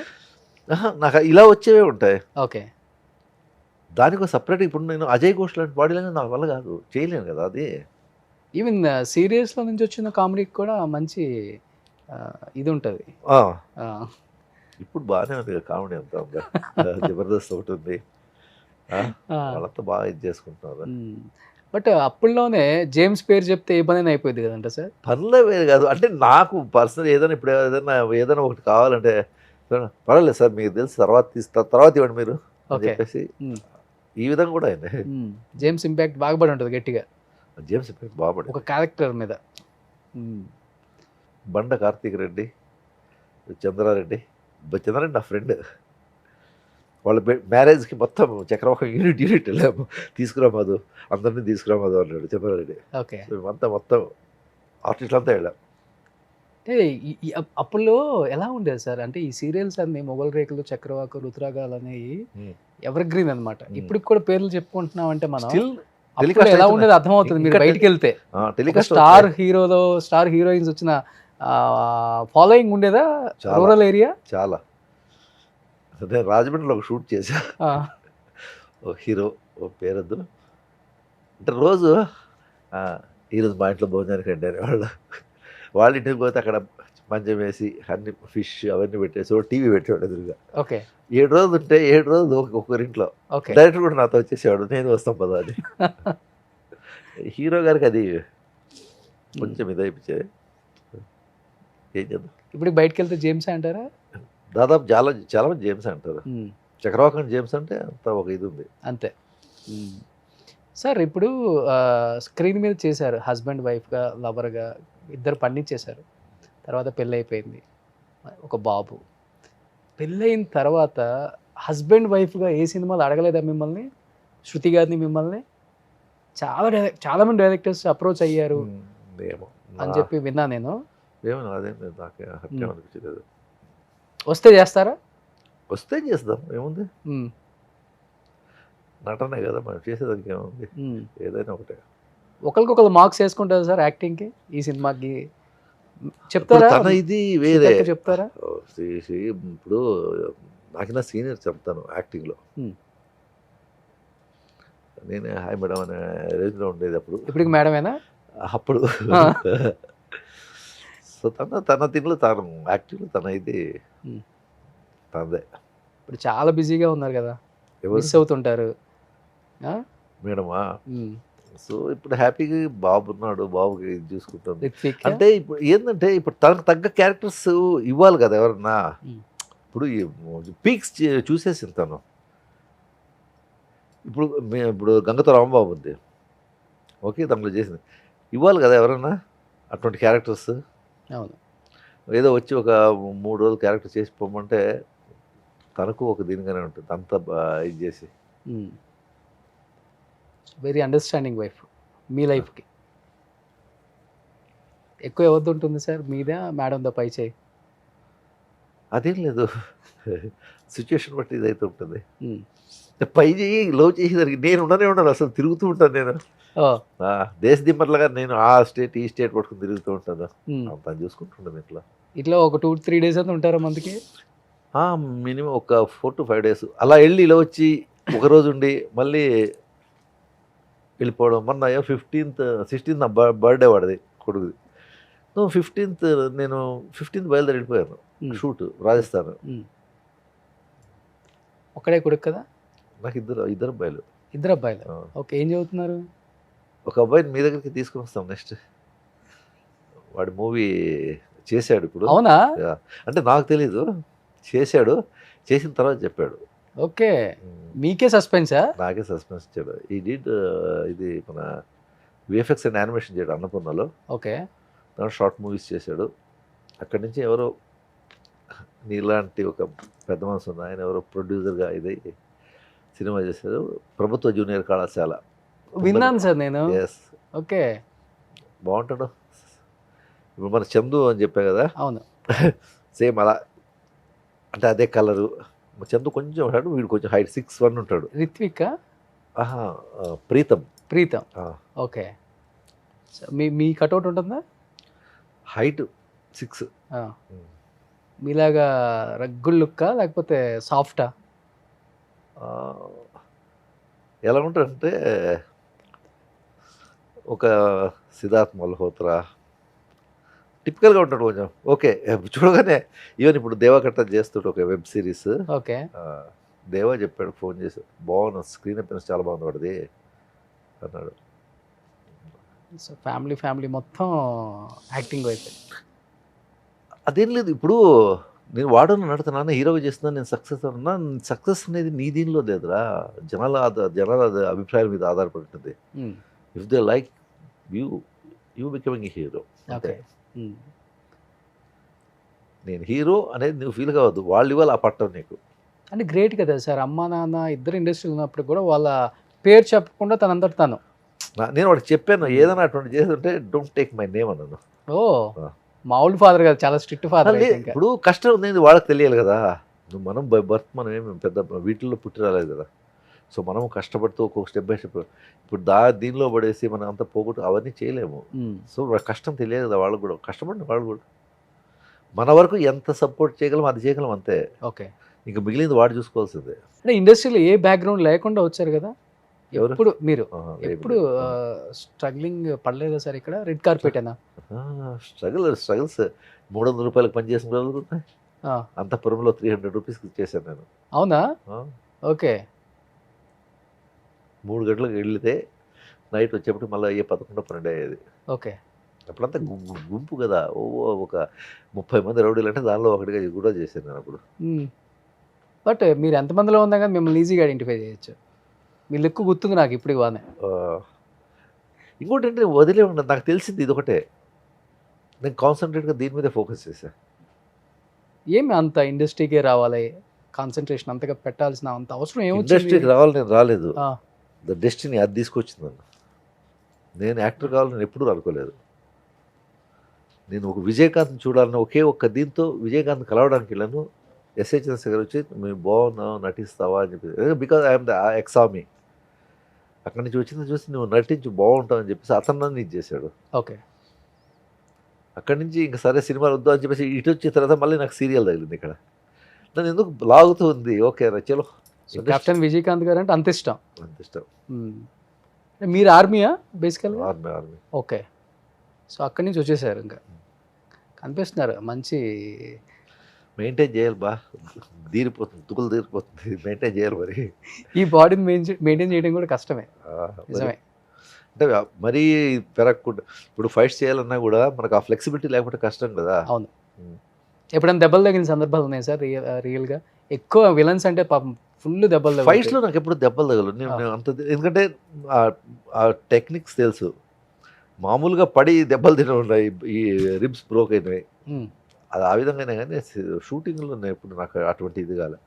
నాకు ఇలా వచ్చేవే ఉంటాయి. ఓకే. దానికి సపరేట్ ఇప్పుడు నేను అజయ్ ఘోష్ లాంటి బాడీ లాంగ్వేజ్ నాకు వల్ల కాదు, చేయలేను కదా అది. ఈవెన్ సీరియల్స్లో నుంచి వచ్చిన కామెడీకి కూడా మంచి ఇది ఉంటుంది. ఇప్పుడు బాగానే ఉంది కామెడీ అంతా ఉందా, జబర్దస్త్ ఒకటి ఉంది, వాళ్ళంతా బాగా ఇది చేసుకుంటున్నారు. బట్ అప్పుడులోనే జేమ్స్ పేరు చెప్తే ఏ పని అయిపోయింది కదంట సార్. పనులే వేరు కాదు, అంటే నాకు పర్సనల్ ఇప్పుడు ఏదైనా ఒకటి కావాలంటే పర్వాలేదు సార్ మీకు తెలుసు తర్వాత ఇవ్వండి మీరు అని చెప్పేసి ఈ విధంగా కూడా అయింది. జేమ్స్ ఇంపాక్ట్ బాగుపడి ఉంటుంది గట్టిగా. జేమ్స్ ఇంపాక్ట్ బాగుపడి ఒక క్యారెక్టర్ మీద. బండ కార్తీక్ రెడ్డి, చంద్రారెడ్డి నా ఫ్రెండ్, వాళ్ళ మ్యారేజ్కి మొత్తం చక్రవాకం యూనిట్ వెళ్ళాము, తీసుకురామాదు అందరినీ తీసుకురామాదు అన్నాడు చంద్రారెడ్డి. ఓకే. మేమంతా మొత్తం ఆర్టిస్టులు అంతా వెళ్ళాం. అంటే అప్పుల్లో ఎలా ఉండేది సార్? అంటే ఈ సీరియల్స్ అన్ని మొగల్ రేకులు, చక్రవాకు, రుతురాగాలు అనేవి ఎవర్ గ్రీన్ అనమాట. ఇప్పటికి కూడా పేర్లు చెప్పుకుంటున్నాం అంటే మనం స్టిల్ అప్పుడు ఎలా ఉండేది అర్థమవుతుంది మీరు బయటికి వెళ్తే. స్టార్ హీరోలో స్టార్ హీరోయిన్స్ వచ్చిన ఫాలోయింగ్ ఉండేదా రూరల్ ఏరియా? చాలా. అదే రాజమండ్రిలో ఒక షూట్ చేశా, ఓ హీరో ఓ పేరొద్దు, అంటే రోజు ఈరోజు మా ఇంట్లో భోజనానికి రండి అనేవాళ్ళు. వాళ్ళ ఇంటికి పోతే అక్కడ మంచం వేసి అన్ని ఫిష్ అవన్నీ పెట్టేసి ఓ టీవీ పెట్టేవాడు ఎదురుగా. ఓకే. 7 రోజులు ఉంటే 7 రోజులు ఒక్కొక్కరింట్లో. ఓకే. డైరెక్టర్ కూడా నాతో వచ్చేసేవాడు, నేను వస్తాం పదా అని. హీరో గారికి అది కొంచెం ఇదైపించేది. ఏం చేద్దాం, ఇప్పుడు బయటకు వెళ్తే జేమ్స్ అంటారా? దాదాపు చాలా మంది జేమ్స్ అంటారు. చక్రవాకం జేమ్స్ అంటే అంత ఒక ఇది ఉంది అంతే. సార్ ఇప్పుడు స్క్రీన్ మీద చేశారు, హస్బెండ్ వైఫ్గా లవర్గా ఇద్దరు పండించేశారు. తర్వాత పెళ్ళి అయిపోయింది, ఒక బాబు. పెళ్ళయిన తర్వాత హస్బెండ్ వైఫ్గా ఏ సినిమాలు అడగలేదా మిమ్మల్ని? శృతి గారిని మిమ్మల్ని చాలామంది డైరెక్టర్స్ అప్రోచ్ అయ్యారు ఏమో అని చెప్పి విన్నా నేను. ఏమో అదేం లేదు, నాకే అట్లా అనిపించలేదు. వస్తే చేస్తారా? వస్తే చేద్దాం, ఏముంది, నటనే కదా మనం చేసేదానికి ఏముంది, ఏదైనా ఒకటే. ఒకరికొకరు మార్క్స్ వేసుకుంటారు సార్ యాక్టింగ్కి, ఈ సినిమాకి చెప్తారా? తన ఇది వేరే చెప్తారా? ఇప్పుడు నాకన్నా సీనియర్ చెప్తాను యాక్టింగ్లో. నేనే హాయ్ మేడం అనే రేంజ్లో ఉండేది అప్పుడు. ఇప్పటికి మేడమేనా? అప్పుడు. సో తన తిండ్లు తాను యాక్టింగ్లో తన ఇది తనదే. ఇప్పుడు చాలా బిజీగా ఉన్నారు కదా, మిస్ అవుతుంటారు మేడమా. సో ఇప్పుడు హ్యాపీగా బాబు ఉన్నాడు, బాబుకి ఇది చూసుకుంటుంది. అంటే ఇప్పుడు ఏంటంటే ఇప్పుడు తనకు తగ్గ క్యారెక్టర్స్ ఇవ్వాలి కదా ఎవరన్నా. ఇప్పుడు పీక్స్ చూసేసి తను ఇప్పుడు గంగతో రాంబాబు ఉంది, ఓకే, దాంట్లో చేసింది ఇవ్వాలి కదా ఎవరన్నా అటువంటి క్యారెక్టర్స్. అవును. ఏదో వచ్చి ఒక 3 రోజులు క్యారెక్టర్ చేసి పోమంటే తనకు ఒక దీనిగానే ఉంటుంది, అంతా ఇది చేసి. వెరీ అండర్స్టాండింగ్ వైఫ్ మీ లైఫ్కి. ఎక్కువ ఎవరిది ఉంటుంది సార్, మీద మేడంతో పై చేయి? అదేం లేదు, సిచ్యువేషన్ బట్టి ఇదైతే ఉంటుంది. పై చేయి లో చేసేదానికి నేను ఉండనే ఉండాలి, అసలు తిరుగుతూ ఉంటాను నేను. దేశ దిమ్మర్లుగా నేను ఆ స్టేట్ ఈ స్టేట్ పట్టుకుని తిరుగుతూ ఉంటాను, అంతా చూసుకుంటుంటాను. ఇట్లా ఒక 2-3 days అంతా ఉంటారా మందికి? మినిమం ఒక 4 to 5 days అలా వెళ్ళి ఇలా వచ్చి ఒకరోజు ఉండి మళ్ళీ వెళ్ళిపోవడం. మొన్న 16th నా బర్త్డే వాడిది కొడుకుది. 15th బయలుదేరి వెళ్ళిపోయాను షూట్ రాజస్థాన్. ఒకడే కొడుకు కదా? నాకు ఇద్దరు అబ్బాయిలు. ఇద్దరు అబ్బాయిలు. ఓకే. ఏం చదువుతున్నారు? ఒక అబ్బాయిని మీ దగ్గరికి తీసుకుని వస్తాం నెక్స్ట్. వాడి మూవీ చేశాడు ఇప్పుడు. అవునా? అంటే నాకు తెలీదు, చేశాడు, చేసిన తర్వాత చెప్పాడు. ఓకే. మీకే సస్పెన్సా? నాకే సస్పెన్స్ ఇచ్చాడు. ఈ డిడ్ ఇది మన విఎఫ్ఎక్స్ అండ్ యానిమేషన్ చేయడు అన్నపూర్ణలో. ఓకే. దాంట్లో షార్ట్ మూవీస్ చేశాడు. అక్కడి నుంచి ఎవరో నీలాంటి ఒక పెద్ద మనసు ఉంది, ఆయన ఎవరో ప్రొడ్యూసర్గా ఇదై సినిమా చేశారు, ప్రభుత్వ జూనియర్ కళాశాల. విన్నాను సార్ నేను. ఎస్. ఓకే. బాగుంటాడు. ఇప్పుడు మన చందు అని చెప్పా కదా, అవును, సేమ్ అలా, అంటే అదే కలరు. చందు కొంచెం ఉంటాడు, వీడు కొంచెం హైట్ 6'1" ఉంటాడు. రిత్విక్? ప్రీతం. ఓకే. మీ కట్అవుట్ ఉంటుందా? హైట్ 6. మీలాగా రగ్గుల్ లుక్కా లేకపోతే సాఫ్టా? ఎలా ఉంటాడంటే ఒక సిద్ధార్థ్ మల్హోత్రా టిపికల్గా ఉంటాడు కొంచెం. ఓకే, చూడగానే ఈవెన్ ఇప్పుడు దేవకట్ట చేస్తాడు ఒక వెబ్ సిరీస్. ఓకే. దేవా చెప్పాడు, ఫోన్ చేసి, బాగున్నా, స్క్రీన్ అపియరెన్స్ చాలా బాగుంది వాడిది అన్నాడు. సో ఫ్యామిలీ మొత్తం యాక్టింగ్ వైపు. అదేం లేదు, ఇప్పుడు నేను వాడను నడుతున్నాను, హీరోగా చేస్తున్నాను, నేను సక్సెస్ అన్నా. సక్సెస్ అనేది నీ దీనిలో లేదురా, జనాల అభిప్రాయాల మీద ఆధారపడి ఉంటుంది. If they like you becoming a hero. Okay. నేను హీరో అనేది నువ్వు ఫీల్ కావద్దు, వాళ్ళు ఇవ్వాలి ఆ పట్టం నీకు. అంటే గ్రేట్ కదా సార్, అమ్మ నాన్న ఇద్దరు ఇండస్ట్రీలో ఉన్నప్పుడు కూడా వాళ్ళ పేరు చెప్పకుండా తనంతట తను. నేను వాడికి చెప్పాను, ఏదైనా అటువంటి చేస్తుంటే డోంట్ టేక్ మై నేమ్ అన్నాను. ఓ మామూలు ఫాదర్ కాదు, చాలా స్ట్రిక్ట్ ఫాదర్ అయితే ఇంకా. ఇప్పుడు కష్టం ఉంది వాళ్ళకి తెలియాలి కదా. మనం బర్త్ మనం ఏమి పెద్ద వీటిల్లో పుట్టి రాలేదు కదా. సో మనం కష్టపడుతూ ఒక్కొక్క స్టెప్ బై స్టెప్ ఇప్పుడు దీనిలో పడేసి మనం అంతా పోగొట్టు అవన్నీ చేయలేము. సో కష్టం తెలియదు కదా వాళ్ళకు కూడా, కష్టపడిన వాళ్ళు కూడా. మన వరకు ఎంత సపోర్ట్ చేయగలం అది చేయగలం అంతే. ఓకే. ఇంకా మిగిలింది వాడు చూసుకోవాల్సిందే. అంటే ఇండస్ట్రీలో ఏ బ్యాక్గ్రౌండ్ లేకుండా వచ్చారు కదా, ఎవరు? ఎప్పుడు మీరు ఏమి ఎప్పుడు స్ట్రగ్లింగ్ పడలేదా సార్ ఇక్కడ? రెడ్ కార్పెట్ అయినా? స్ట్రగుల్స్ 300 రూపాయలకు పనిచేసిన రోజులు ఉన్నాయి. అంతఃపురంలో 300 రూపీస్కి ఇచ్చేసాను నేను. అవునా? ఆ, ఓకే. 3 గంటలకు వెళ్తే నైట్ వచ్చేప్పుడు మళ్ళీ 11, 12 అయ్యేది. ఓకే. అప్పుడంతా గుంపు కదా. ఒక 30 మంది రౌడీలు అంటే దానిలో ఒకటిగా కూడా చేశాను నేను అప్పుడు. బట్ మీరు ఎంతమందిలో ఉన్నా కానీ మిమ్మల్ని ఈజీగా ఐడెంటిఫై చేయొచ్చు. మీ లుక్ గుర్తుంది నాకు ఇప్పుడు బాగానే. ఆ, ఇంకోటి అంటే వదిలే ఉండదు. నాకు తెలిసింది ఇది ఒకటే, నేను కాన్సన్ట్రేట్గా దీని మీదే ఫోకస్ చేశాను. ఏమి అంత ఇండస్ట్రీకే రావాలి, కాన్సన్ట్రేషన్ అంతగా పెట్టాల్సిన అంత అవసరం ఏమొచ్చింది? ఇండస్ట్రీకి రావాలి నేను రాలేదు, ఆ, ద డెస్టినీ అది తీసుకొచ్చింది నన్ను. నేను యాక్టర్ కావాలని నేను ఎప్పుడూ అనుకోలేదు. నేను ఒక విజయకాంత్ని చూడాలని ఒకే ఒక్క దీంతో విజయకాంత్ కలవడానికి వెళ్ళాను. ఎస్ఐ చంద్రశేఖర్ గారు వచ్చి మేము బాగున్నావు నటిస్తావా అని చెప్పి, బికాజ్ ఐఎమ్ ద ఎక్సామీ. అక్కడి నుంచి వచ్చింది చూసి నువ్వు నటించి బాగుంటావు అని చెప్పేసి అతను నన్ను ఇది చేశాడు. ఓకే. అక్కడి నుంచి ఇంకా సరే సినిమాలు వద్దు అని చెప్పేసి ఇటు వచ్చిన తర్వాత మళ్ళీ నాకు సీరియల్ తగిలింది ఇక్కడ. నన్ను ఎందుకు లాగుతూ ఉంది. ఓకే రా చలో. సో కెప్టెన్ విజయకాంత్ గారు అంటే అంత ఇష్టం. అంత ఇష్టం. మీరు ఆర్మీయా బేసికల్గా? ఆర్మీ. ఓకే. సో అక్కడి నుంచి వచ్చేసారు, ఇంకా కనిపిస్తున్నారు మంచి. మెయింటైన్ చేయాలి బా, తీరిపోతుంది, తుకులు తీరిపోతుంది, మెయింటైన్ చేయాలి మరి. ఈ బాడీని మెయింటైన్ చేయడం కూడా కష్టమే. నిజమే. అంటే మరీ పెరగకుండా ఇప్పుడు ఫైట్స్ చేయాలన్నా కూడా మనకు ఆ ఫ్లెక్సిబిలిటీ లేకపోతే కష్టం కదా. అవును. ఎప్పుడైనా దెబ్బలు తగిన సందర్భాలు ఉన్నాయి సార్ రియల్గా? ఎక్కువ విలన్స్ అంటే పాపం ఫుల్ దెబ్బలు తగులుతాయి. ఫైట్స్లో నాకు ఎప్పుడు దెబ్బలు తగలు. నేను అంత ఎందుకంటే ఆ టెక్నిక్స్ తెలుసు. మామూలుగా పడి దెబ్బలు తిన ఉన్నాయి, ఈ రిబ్స్ బ్రోక్ అయినవి, అది ఆ విధంగానే. కానీ షూటింగ్లో ఎప్పుడు నాకు అటువంటి ఇది కాలే.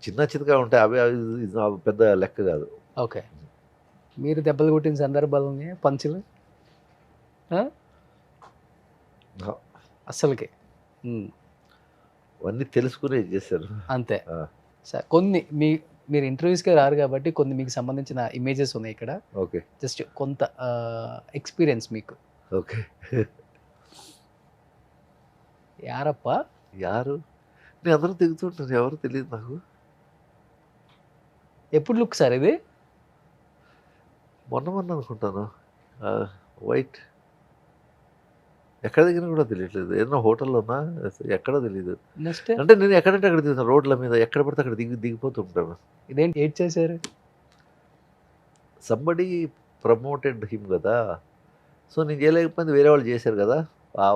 చిన్న చిన్నగా ఉంటాయి అవి, అవి పెద్ద లెక్క కాదు. ఓకే. మీరు దెబ్బలు కొట్టిన సందర్భాలు ఉన్నాయి పంచులు అస్సలకి? అవన్నీ తెలుసుకునే చేశారు అంతే సార్. కొన్ని మీరు ఇంటర్వ్యూస్కే రారు కాబట్టి కొన్ని మీకు సంబంధించిన ఇమేజెస్ ఉన్నాయి ఇక్కడ. ఓకే. జస్ట్ కొంత ఎక్స్పీరియన్స్ మీకు. ఓకే. యారప్ప యారు నేను అందరూ దిగుతుంటాను, ఎవరు తెలియదు నాకు. ఎప్పుడు లుక్ సార్ ఇది? మొన్న అనుకుంటాను. వైట్ ఎక్కడ దిగినా కూడా తెలియట్లేదు. ఏదైనా హోటల్లో ఉన్నా ఎక్కడో తెలియదు. నెక్స్ట్ అంటే నేను ఎక్కడంటే అక్కడ దిగుతాను, రోడ్ల మీద ఎక్కడ పడితే అక్కడ దిగిపోతూ ఉంటాను. ఇదేంటి ఏడ్ చేశారు? సంబడి ప్రమోటెడ్ హిమ్ కదా. సో నేను చేయలేకపోయింది, వేరే వాళ్ళు చేశారు కదా.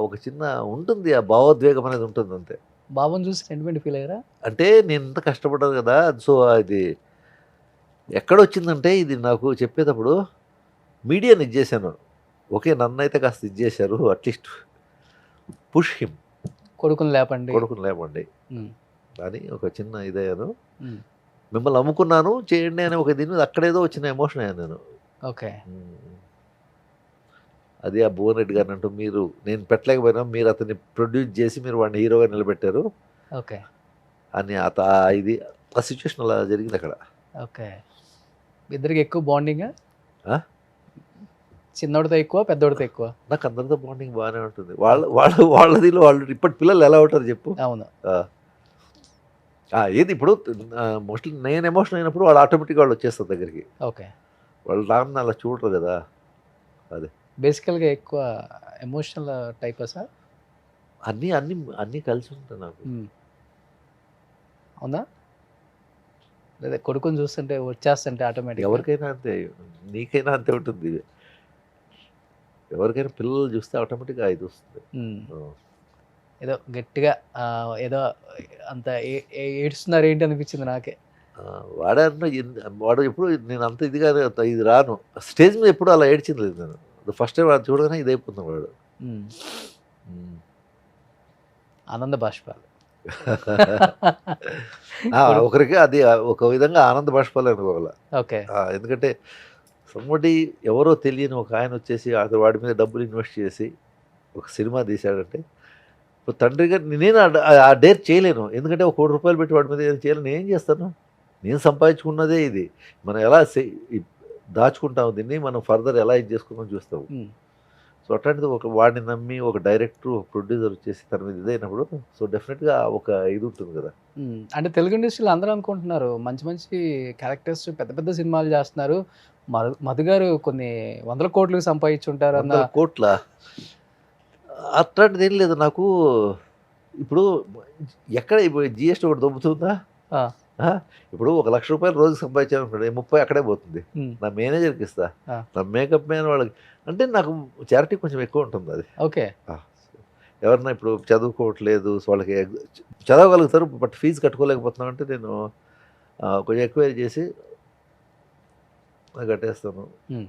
ఒక చిన్న ఉంటుంది, ఆ భావోద్వేగం అనేది ఉంటుంది అంతే. బాబుని చూసి సెంటిమెంట్ ఫీల్ అయ్యారా? అంటే నేను ఇంత కష్టపడ్డాను కదా. సో అది ఎక్కడొచ్చిందంటే ఇది నాకు చెప్పేటప్పుడు మీడియాని ఇచ్చేసాను. ఓకే నన్ను అయితే కాస్త ఇచ్చేశారు, అట్లీస్ట్ పుష్ హిమ్, కొడుకుని లేపండి అని ఒక చిన్న ఇదయ్యాను. మిమ్మల్ని అమ్ముకున్నాను చేయండి అని ఒక దీని మీద అక్కడేదో వచ్చిన ఎమోషన్ అయ్యాను నేను. ఓకే. అది ఆ భువన్ రెడ్డి గారిని అంటూ మీరు నేను పెట్టలేకపోయినా మీరు అతన్ని ప్రొడ్యూస్ చేసి మీరు వాడిని హీరోగా నిలబెట్టారు. ఓకే. అని ఇది ఆ సిచ్యువేషన్ అలా జరిగింది అక్కడ. ఓకే. ఇద్దరికి ఎక్కువ బాండింగ్? చిన్నోడితో ఎక్కువ పెద్దోడితో ఎక్కువ? నాకు అందరితో బాండింగ్ బాగానే ఉంటుంది. వాళ్ళదిలో వాళ్ళు ఇప్పటి పిల్లలు ఎలా ఉంటారు చెప్పు. అవును. ఏది ఇప్పుడు మోస్ట్లీ నేను ఎమోషన్ అయినప్పుడు వాళ్ళు ఆటోమేటిక్గా వాళ్ళు వచ్చేస్తారు దగ్గరికి. ఓకే. వాళ్ళు నాన్న అలా చూడరు కదా. అదే బేసికల్గా ఎక్కువ ఎమోషనల్ టైప్ సార్? అన్నీ అన్నీ అన్నీ కలిసి ఉంటాయి నాకు. అవునా? లేదా కొడుకుని చూస్తుంటే వచ్చేస్తుంటే ఆటోమేటిక్? ఎవరికైనా అంతే, నీకైనా అంతే ఉంటుంది. ఎవరికైనా పిల్లలు చూస్తే ఆటోమేటిక్గా ఇది వస్తుంది. ఏదో గట్టిగా ఏదో అంత ఏడుస్తున్నారు ఏంటి అనిపించింది నాకే. వాడు ఎప్పుడు నేను అంత ఇదిగా ఇది రాను స్టేజ్ మీద ఎప్పుడు అలా ఏడ్చింది లేదు నేను. ఫస్ట్ టైం వాడు చూడగానే ఇది అయిపోతున్నాడు వాడు. ఆనంద బాష్పాలు. ఒకరికి అది ఒక విధంగా ఆనంద బాష్పాలు అనుకోవాలి. ఓకే. ఎందుకంటే సంబడి ఎవరో తెలియని ఒక ఆయన వచ్చేసి వాడి మీద డబ్బులు ఇన్వెస్ట్ చేసి ఒక సినిమా తీశాడంటే ఇప్పుడు తండ్రిగా నేను ఆ డేర్ చేయలేను. ఎందుకంటే ఒక ₹1,00,00,000 పెట్టి వాడి మీద ఏం చేయలేను. నేను ఏం చేస్తాను? నేను సంపాదించుకున్నదే ఇది. మనం ఎలా దాచుకుంటాం దీన్ని, మనం ఫర్దర్ ఎలా ఇది చేసుకుందాం చూస్తాము. సో అట్లాంటిది వాడిని నమ్మి ఒక డైరెక్టర్, ఒక ప్రొడ్యూసర్ వచ్చేసి తన మీద ఇదైనప్పుడు సో డెఫినెట్గా ఒక ఇది ఉంటుంది కదా. అంటే తెలుగు ఇండస్ట్రీలో అందరూ అనుకుంటున్నారు మంచి మంచి క్యారెక్టర్స్ పెద్ద పెద్ద సినిమాలు చేస్తున్నారు, మధు గారు కొన్ని 100 కోట్లు సంపాదించుంటారు అన్న 100 కోట్ల అట్లాంటిది ఏం లేదు నాకు. ఇప్పుడు ఎక్కడ ఇప్పుడు జిఎస్టీ ఒకటి దొబ్బుతుందా? ఆ, ఆ? ఇప్పుడు ₹1,00,000 రోజుకి సంపాదించాను అనుకోండి, 30 అక్కడే పోతుంది. ఉమ్, నా మేనేజర్కి ఇస్తా, ఆ. నా మేకప్ మ్యాన్ వాళ్ళకి. అంటే నాకు చారిటీ కొంచెం ఎక్కువ ఉంటుంది అది. ఓకే. ఎవరన్నా ఇప్పుడు చదువుకోవట్లేదు, సో వాళ్ళకి చదవగలుగుతారు బట్ ఫీజు కట్టుకోలేకపోతున్నాం అంటే నేను కొంచెం ఎంక్వైరీ చేసి కట్టేస్తాను. ఉమ్,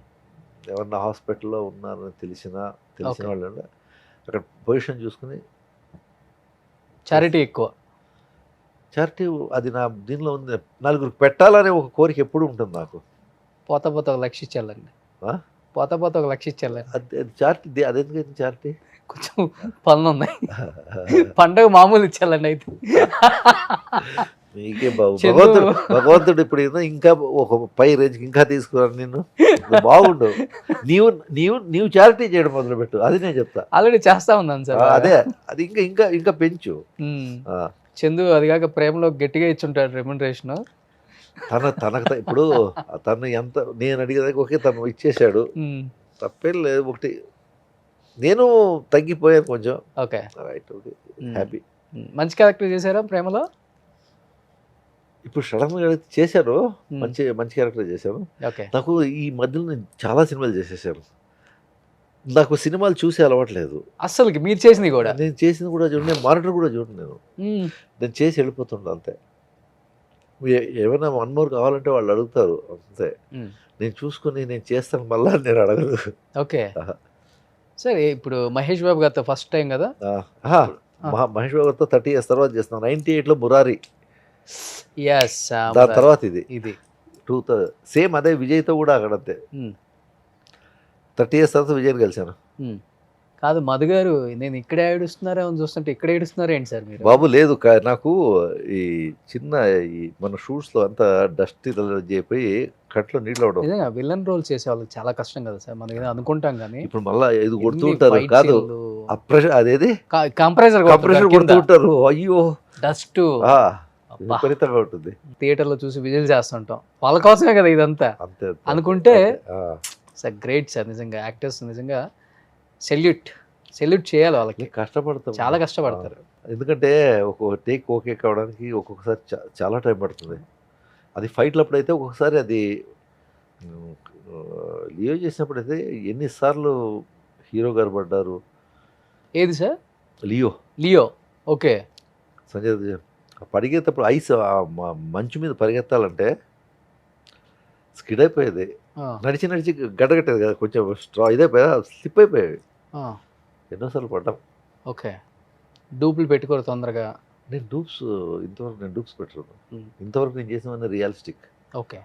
ఎవరన్నా హాస్పిటల్లో ఉన్నారని తెలిసిన Okay. వాళ్ళు ఉంటే అక్కడ పొజిషన్ చూసుకుని చారిటీ ఎక్కువ. చారిటీ అది నా దీనిలో ఉంది. నలుగురికి పెట్టాలనే ఒక కోరిక ఎప్పుడు ఉంటుంది నాకు. పోత పోత 1,00,000 ఇచ్చేయాలండి, ఆ? పోత పోత 1,00,000 ఇచ్చేయాలండి. అది చారిటీ, అదెందుకైతే చారిటీ. కొంచెం పనులు ఉన్నాయి, పండగ మామూలు ఇచ్చేయాలండి అయితే. మీకే బాబు చందు. భగవంతుడు ఇప్పుడు ఏదో ఇంకా ఒక పై రేంజ్కి ఇంకా తీసుకున్నాను నిన్ను. నువ్వు బాగుండు. నీవు చారిటీ చేయడం మొదలుపెట్టు, అది నేను చెప్తా. ఆల్రెడీ చేస్తా ఉన్నాను సార్. అదే అది ఇంకా ఇంకా ఇంకా పెంచు. ఆ. చందు అది కాక ప్రేమలో గట్టిగా ఇచ్చుంటాడు రెమ్యునరేషన్. తనకు ఇప్పుడు తను ఎంత నేను అడిగేదానికి ఓకే తను ఇచ్చేసాడు, తప్పేం లేదు. ఒకటి నేను తగ్గిపోయాను కొంచెం. ఓకే. Right, okay, happy. మంచి క్యారెక్టర్ చేశారా ప్రేమలో? ఇప్పుడు సడన్గా చేశాను, Hmm. మంచి క్యారెక్టర్ చేశాను. ఓకే. నాకు ఈ మధ్యలో నేను చాలా సినిమాలు చేసేసాను. నాకు సినిమాలు చూసే అలవాట్లేదు. అస్సలకి మీరు చేసింది కూడా? నేను చేసింది కూడా చూడండి, నేను మానిటర్ కూడా చూడండి. నేను చేసి వెళ్ళిపోతుండే అంతే. ఏమైనా 1 more కావాలంటే వాళ్ళు అడుగుతారు అంతే. నేను చూసుకుని నేను చేస్తాను, మళ్ళా నేను అడగదు. ఓకే. సరే ఇప్పుడు మహేష్ బాబు గారితో ఫస్ట్ టైం కదా? మహేష్ బాబు గారితో 30 years తర్వాత చేస్తున్నాను. 98లో మురారి, ఎస్. దాని తర్వాత ఇది 2000 సేమ్ అదే విజయ్తో కూడా అక్కడ అంతే. 30 years తర్వాత విజయ్ని కలిశాను. కాదు మధు గారు, నేను ఇక్కడే ఏడుస్తున్నారా అని చూస్తుంటే ఇక్కడ ఏడుస్తున్నారా ఏంటి సార్ మీరు? బాబు లేదు, నాకు ఈ చిన్న ఈ మన షూట్స్లో అంతా డస్ట్ అయిపోయి కట్లో నీళ్ళు అవడం. నిజంగా విలన్ రోల్ చేసే వాళ్ళకి చాలా కష్టం కదా సార్, మనం ఏదో అనుకుంటాం కానీ ఇప్పుడు మళ్ళీ ఇది కొడుతూ ఉంటారు. కాదు అదేది కంప్రెసర్ కొడుతూ ఉంటారు. అయ్యో డస్ట్ విపరీతంగా ఉంటుంది. థియేటర్లో చూసి విజిల్ చేస్తుంటాం, వాళ్ళ కోసమే కదా ఇదంతా అంతే అనుకుంటే. సార్ గ్రేట్ సార్, నిజంగా యాక్టర్స్ నిజంగా సెల్యూట్ చేయాలి వాళ్ళకి. కష్టపడతాం, చాలా కష్టపడతారు. ఎందుకంటే ఒక టేక్ ఓకే కావడానికి ఒక్కొక్కసారి చాలా టైం పడుతుంది. అది ఫైట్లప్పుడు అయితే ఒక్కొక్కసారి అది లియో చేసినప్పుడు అయితే ఎన్నిసార్లు హీరో గారు పడ్డారు. ఏది sir? Leo. Okay. Sanjay Dutt పరిగెత్తప్పుడు ఐస్ మంచు మీద పరిగెత్తాలంటే స్కిడ్ అయిపోయేది. నడిచి గడ్డగట్టేది కదా, కొంచెం ఇదైపోయా, స్లిప్ అయిపోయేవి. ఎన్నోసార్లు పడ్డాం. ఓకే. డూప్లు పెట్టుకోరు తొందరగా. నేను డూప్స్ పెట్టాను. ఇంతవరకు నేను చేసిన రియలిస్టిక్. ఓకే.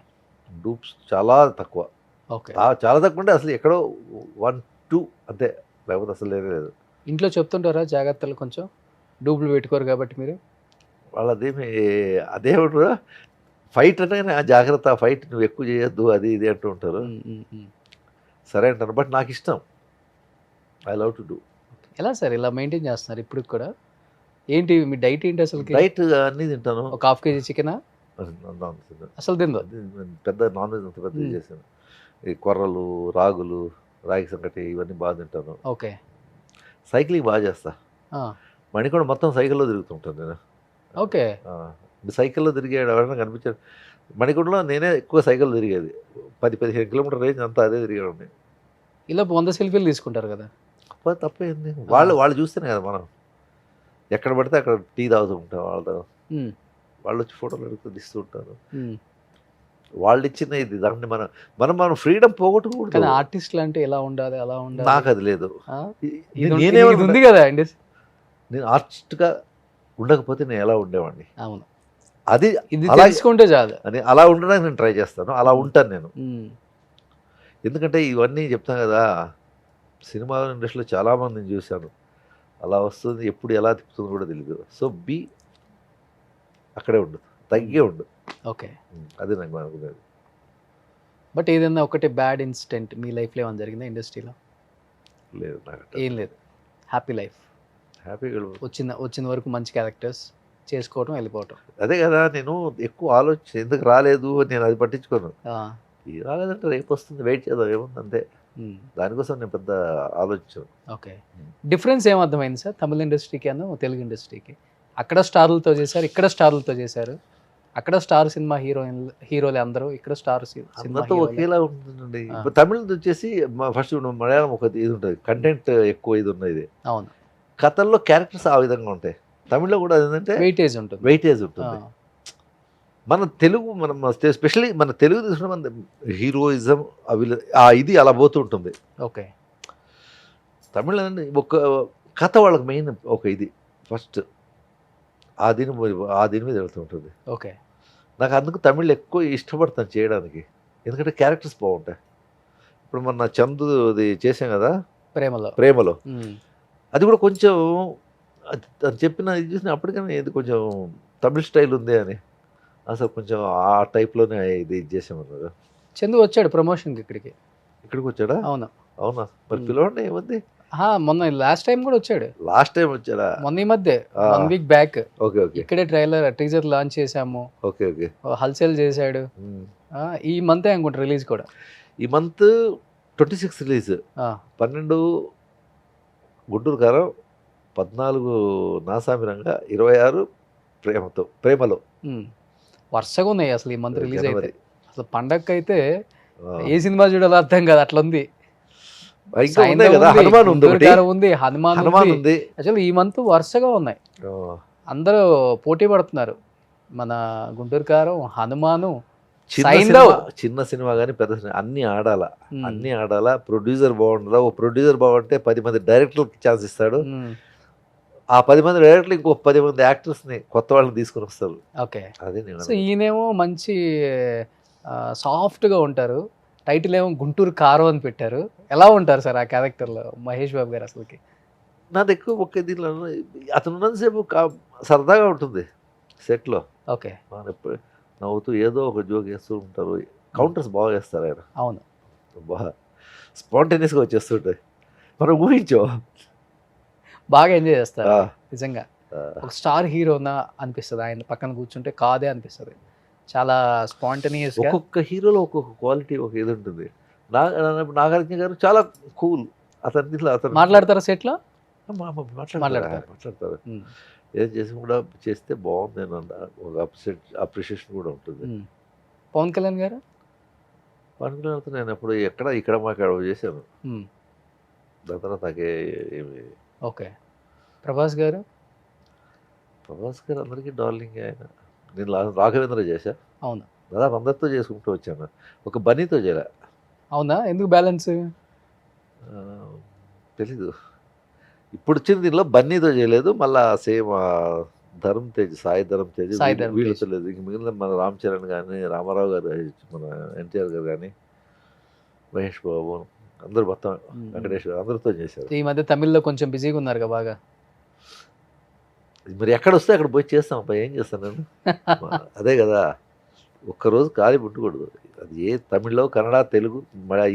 డూప్స్ చాలా తక్కువ. ఓకే. చాలా తక్కువ అంటే అసలు ఎక్కడో 1-2 అంతే, లేకపోతే అసలు లేదు. ఇంట్లో చెప్తుంటారా జాగ్రత్తలు కొంచెం, డూప్లు పెట్టుకోరు కాబట్టి మీరు? వాళ్ళదేమి అదేమంటారు, ఫైట్ అంటే జాగ్రత్త, ఫైట్ నువ్వు ఎక్కువ చేయొద్దు, అది ఇది అంటూ ఉంటారు. సరే అంటారు, బట్ నాకు ఇష్టం. I love to do. ఎలా సార్ ఇలా మెయింటైన్ చేస్తున్నారు ఇప్పుడు కూడా? ఏంటి మీ డైట్ ఏంటి అసలు? డైట్ అన్నీ తింటాను. ఒక 1/2 kg చికెనా? అసలు తిందో? పెద్ద నాన్ వెజ్ అంత పెద్ద చేశాను. ఈ కొర్రలు, రాగులు, రాగి సంగటి ఇవన్నీ బాగా తింటాను. ఓకే. సైక్లింగ్ బాగా చేస్తా. మణికొండ మొత్తం సైకిల్లో తిరుగుతుంటాను నేను. ఓకే. సైకిల్లో తిరిగాడు ఎవరైనా కనిపించాడు. మణికొండలో నేనే ఎక్కువ సైకిల్ తిరిగేది. 10-15 కిలోమీటర్ రేంజ్ అంతా అదే తిరిగాడు. ఇలా 100 సెల్ఫీలు తీసుకుంటారు కదా, తప్పేంది? వాళ్ళు చూస్తేనే కదా మనం ఎక్కడ పడితే అక్కడ టీ తాగుతూ ఉంటాం. వాళ్ళు వచ్చి ఫోటోలు అడుగుతూ తీస్తూ ఉంటారు. వాళ్ళు ఇచ్చిన ఇది దాన్ని మనం ఫ్రీడమ్ పోగొట్టుకుంటాం. కానీ ఆర్టిస్టులు అంటే ఎలా ఉండాలి అలా ఉండాలి, నాకు అది లేదు. ఉంది కదా అండి. నేను ఆర్టిస్ట్గా ఉండకపోతే నేను ఎలా ఉండేవాడిని. అవును, అది ఇది తెలుసుకుంటే చాలు. అని అలా ఉండడానికి నేను ట్రై చేస్తాను, అలా ఉంటాను నేను. ఎందుకంటే ఇవన్నీ చెప్తాను కదా, సినిమా ఇండస్ట్రీలో చాలామందిని చూశాను. అలా వస్తుంది, ఎప్పుడు ఎలా తిప్పుతుందో కూడా తెలియదు. సో బీ అక్కడే ఉండు, తగ్గే ఉండు. ఓకే. అదే నాకు అనుకునేది. బట్ ఏదైనా ఒకటి బ్యాడ్ ఇన్సిడెంట్ మీ లైఫ్లో ఏమైనా జరిగిందా ఇండస్ట్రీలో? లేదు నాకు ఏం లేదు, హ్యాపీ లైఫ్. హ్యాపీగా వచ్చిన వరకు మంచి క్యారెక్టర్స్ చేసుకోవటం, వెళ్ళిపోవటం. అదే కదా, నేను ఎక్కువ ఆలోచన ఎందుకు రాలేదు నేను అది పట్టించుకోను. ఇది రాలేదంటే రేపు వస్తుంది, వెయిట్ చేద్దాం, ఏముంది అంతే. దానికోసం నేను పెద్ద ఆలోచించాను. ఓకే. డిఫరెన్స్ ఏం అర్థమైంది సార్ తమిళ ఇండస్ట్రీకి అను తెలుగు ఇండస్ట్రీకి? అక్కడ స్టార్లతో చేశారు, ఇక్కడ స్టార్లతో చేశారు. అక్కడ స్టార్ సినిమా హీరోలే అందరూ, ఇక్కడ స్టార్ సినిమా అందరితో ఒకేలా ఉంటుందండి. ఇప్పుడు తమిళ వచ్చేసి ఫస్ట్ మలయాళం ఒక ఇది ఉంటుంది, కంటెంట్ ఎక్కువ ఇది ఉన్నది. అవును, కథల్లో క్యారెక్టర్స్ ఆ విధంగా ఉంటాయి. తమిళ్లో కూడా ఏంటంటే వెయిటేజ్ ఉంటుంది. వెయిటేజ్ ఉంటుంది. మన తెలుగు మనం స్పెషల్లీ మన తెలుగు తీసుకున్న మన హీరోయిజం అవి ఇది అలా పోతూ ఉంటుంది. ఓకే. తమిళ ఒక కథ వాళ్ళకి మెయిన్ ఒక ఇది ఫస్ట్ ఆ దీని మీద వెళ్తుంటుంది. ఓకే. నాకు అందుకు తమిళ్ ఎక్కువ ఇష్టపడతాను చేయడానికి, ఎందుకంటే క్యారెక్టర్స్ బాగుంటాయి. ఇప్పుడు మన చందుది చేసాం కదా ప్రేమలో, అది కూడా కొంచెం అది చెప్పిన ఇది చూసిన అప్పటికైనా ఇది కొంచెం తమిళ్ స్టైల్ ఉంది అని, అసలు కొంచెం ఆ టైప్లోనే ఇది చేసామన్నారు. చందు వచ్చాడు ప్రమోషన్కి ఇక్కడికి వచ్చాడా? అవునా? మరి పిలవండి, ఏముంది. మొన్న లాస్ట్ టైం కూడా వచ్చాడు. లాస్ట్ టైం వచ్చాడా? మొన్న ఈ మధ్య 1 వీక్ బ్యాక్. Okay okay. ఇక్కడే టీజర్ లాంచ్ చేసాము. Okay okay. హల్సేల్ చేశాడు. ఈ మంత్ అనుకుంటా రిలీజ్ కూడా. ఈ మంత్ 26 రిలీజ్, 12 గుంటూరు కారం, 14 నాసామిరంగా, 26 ప్రేమలో. వరుసగా ఉన్నాయి అసలు ఈ మంత్ రిలీజ్ అయితే. అసలు పండగకి అయితే ఏ సినిమా చూడాలో అర్థం కాదు, అట్లా ఉంది. హనుమాన్ ఉంది. అసలు ఈ మంత్ వరుసగా ఉన్నాయి, అందరూ పోటీ పడుతున్నారు. మన గుంటూరు కారం, హనుమాను, చిన్న సినిమా కానీ పెద్ద సినిమా అన్ని ఆడాలా. ప్రొడ్యూసర్ బాగుండాలా. ఓ ప్రొడ్యూసర్ బాగుంటే 10 మంది డైరెక్టర్కి ఛాన్స్ ఇస్తాడు. ఆ 10 మంది డైరెక్టర్లు ఇంకో 10 మంది యాక్టర్స్ని కొత్త వాళ్ళని తీసుకొని వస్తారు. ఓకే. అదే నేను. సో ఈయనేమో మంచి సాఫ్ట్గా ఉంటారు, టైటిల్ ఏమో గుంటూరు కారం అని పెట్టారు. ఎలా ఉంటారు సార్ ఆ క్యారెక్టర్లో మహేష్ బాబు గారు? అసలుకి నాది ఎక్కువ ఒకే దీంట్లో అతను ఉన్నంతసేపు సరదాగా ఉంటుంది సెట్లో. ఓకే. ఎప్పుడు నవ్వుతూ ఏదో ఒక జోక్ వేస్తూ ఉంటారు. కౌంటర్స్ బాగా వేస్తారు ఆయన. అవును, బాగా స్పాంటేనియస్గా వచ్చేస్తుంటాయి. మనం ఊహించో బాగా ఎంజాయ్ చేస్తారు నిజంగా. ఒక స్టార్ హీరోనా అనిపిస్తుంది, ఆయన పక్కన కూర్చుంటే కాదే అనిపిస్తుంది. చాలా స్పాంటేనియస్. ఒక్కొక్క హీరోలో ఒక్కొక్క క్వాలిటీ ఒక ఇది ఉంటుంది. నాగార్జున గారు చాలా కూల్. అతను మాట్లాడతారా సెట్లో? మాట్లాడతారు. ఏం చేసి కూడా చేస్తే బాగుంది అని ఒక అప్రిషియేషన్ కూడా ఉంటుంది. పవన్ కళ్యాణ్ గారు నేను ఎప్పుడు ఇక్కడ మాకు చేశాను. దాని తర్వాత నాకే ఏమి. ఓకే. ప్రభాస్ గారు అందరికీ డార్లింగ్ ఆయన. నేను రాఘవేంద్ర చేశా. అవును. దాదాపు అందరితో చేసుకుంటూ వచ్చాను, ఒక బన్నీతో చేయలే. అవునా? ఎందుకు బ్యాలెన్స్ తెలీదు. ఇప్పుడు వచ్చిన దీనిలో బన్నీతో చేయలేదు, మళ్ళా సేమ్ సాయి ధరమ్ తేజ్ వీళ్ళతో లేదు. ఇంక మిగిలిన మన రామ్ చరణ్ కానీ, రామారావు గారు, మన ఎన్టీఆర్ గారు కానీ, మహేష్ బాబు, అందరూ మొత్తం వెంకటేశ్వర అందరితో చేశారు. ఈ మధ్య తమిళ్లో కొంచెం బిజీగా ఉన్నారు కదా బాగా. మరి ఎక్కడ వస్తే అక్కడ పోయి చేస్తాం అబ్బా, ఏం చేస్తాను నేను. అదే కదా, ఒక్కరోజు ఖాళీ పుట్టకూడదు. అది ఏ తమిళ్లో, కన్నడ, తెలుగు,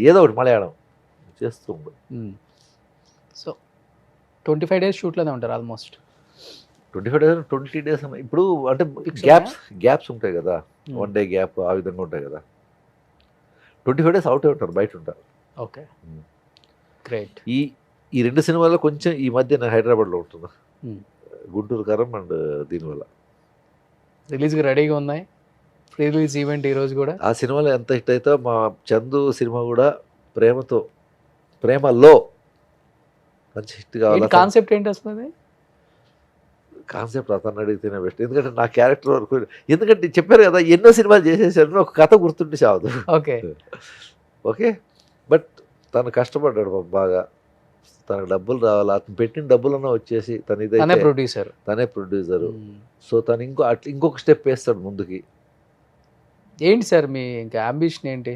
ఏదో ఒకటి మలయాళం చేస్తూ ఉండదు. సో 25 days షూట్లోనే ఉంటారు ఆల్మోస్ట్. 25 days 20 days ఇప్పుడు అంటే గ్యాప్స్ ఉంటాయి కదా, 1 day గ్యాప్ ఆ విధంగా ఉంటాయి కదా. 25 days అవుటే ఉంటారు, బయట ఉంటారు. Okay, great. ఈ 2 సినిమాల్లో కొంచెం ఈ మధ్య నేను హైదరాబాద్లో ఉంటున్నా, గుంటూరు కారం అండ్ దీనివల్ల. రిలీజ్కి రెడీగా ఉన్నాయి, ప్రీ రిలీజ్ ఈవెంట్ ఈరోజు కూడా. ఆ సినిమాలో ఎంత హిట్ అయితే మా చందు సినిమా కూడా ప్రేమలో మంచి హిట్ కావాలి. కాన్సెప్ట్ ఏంటి అసలు? కాన్సెప్ట్ అతను అడిగితేనే బెస్ట్, ఎందుకంటే నా క్యారెక్టర్ వరకు, ఎందుకంటే చెప్పారు కదా ఎన్నో సినిమాలు చేసేసాడు, ఒక కథ గుర్తుండి చావదు. ఓకే. బట్ తను కష్టపడ్డాడు బాగా, తనకు డబ్బులు రావాలి, అతను పెట్టిన డబ్బులన్నా వచ్చేసి తనే ప్రొడ్యూసరు. సో తను ఇంకొక స్టెప్ వేస్తాడు ముందుకి. ఏంటి సార్ మీ ఇంకా అంబిషన్ ఏంటి?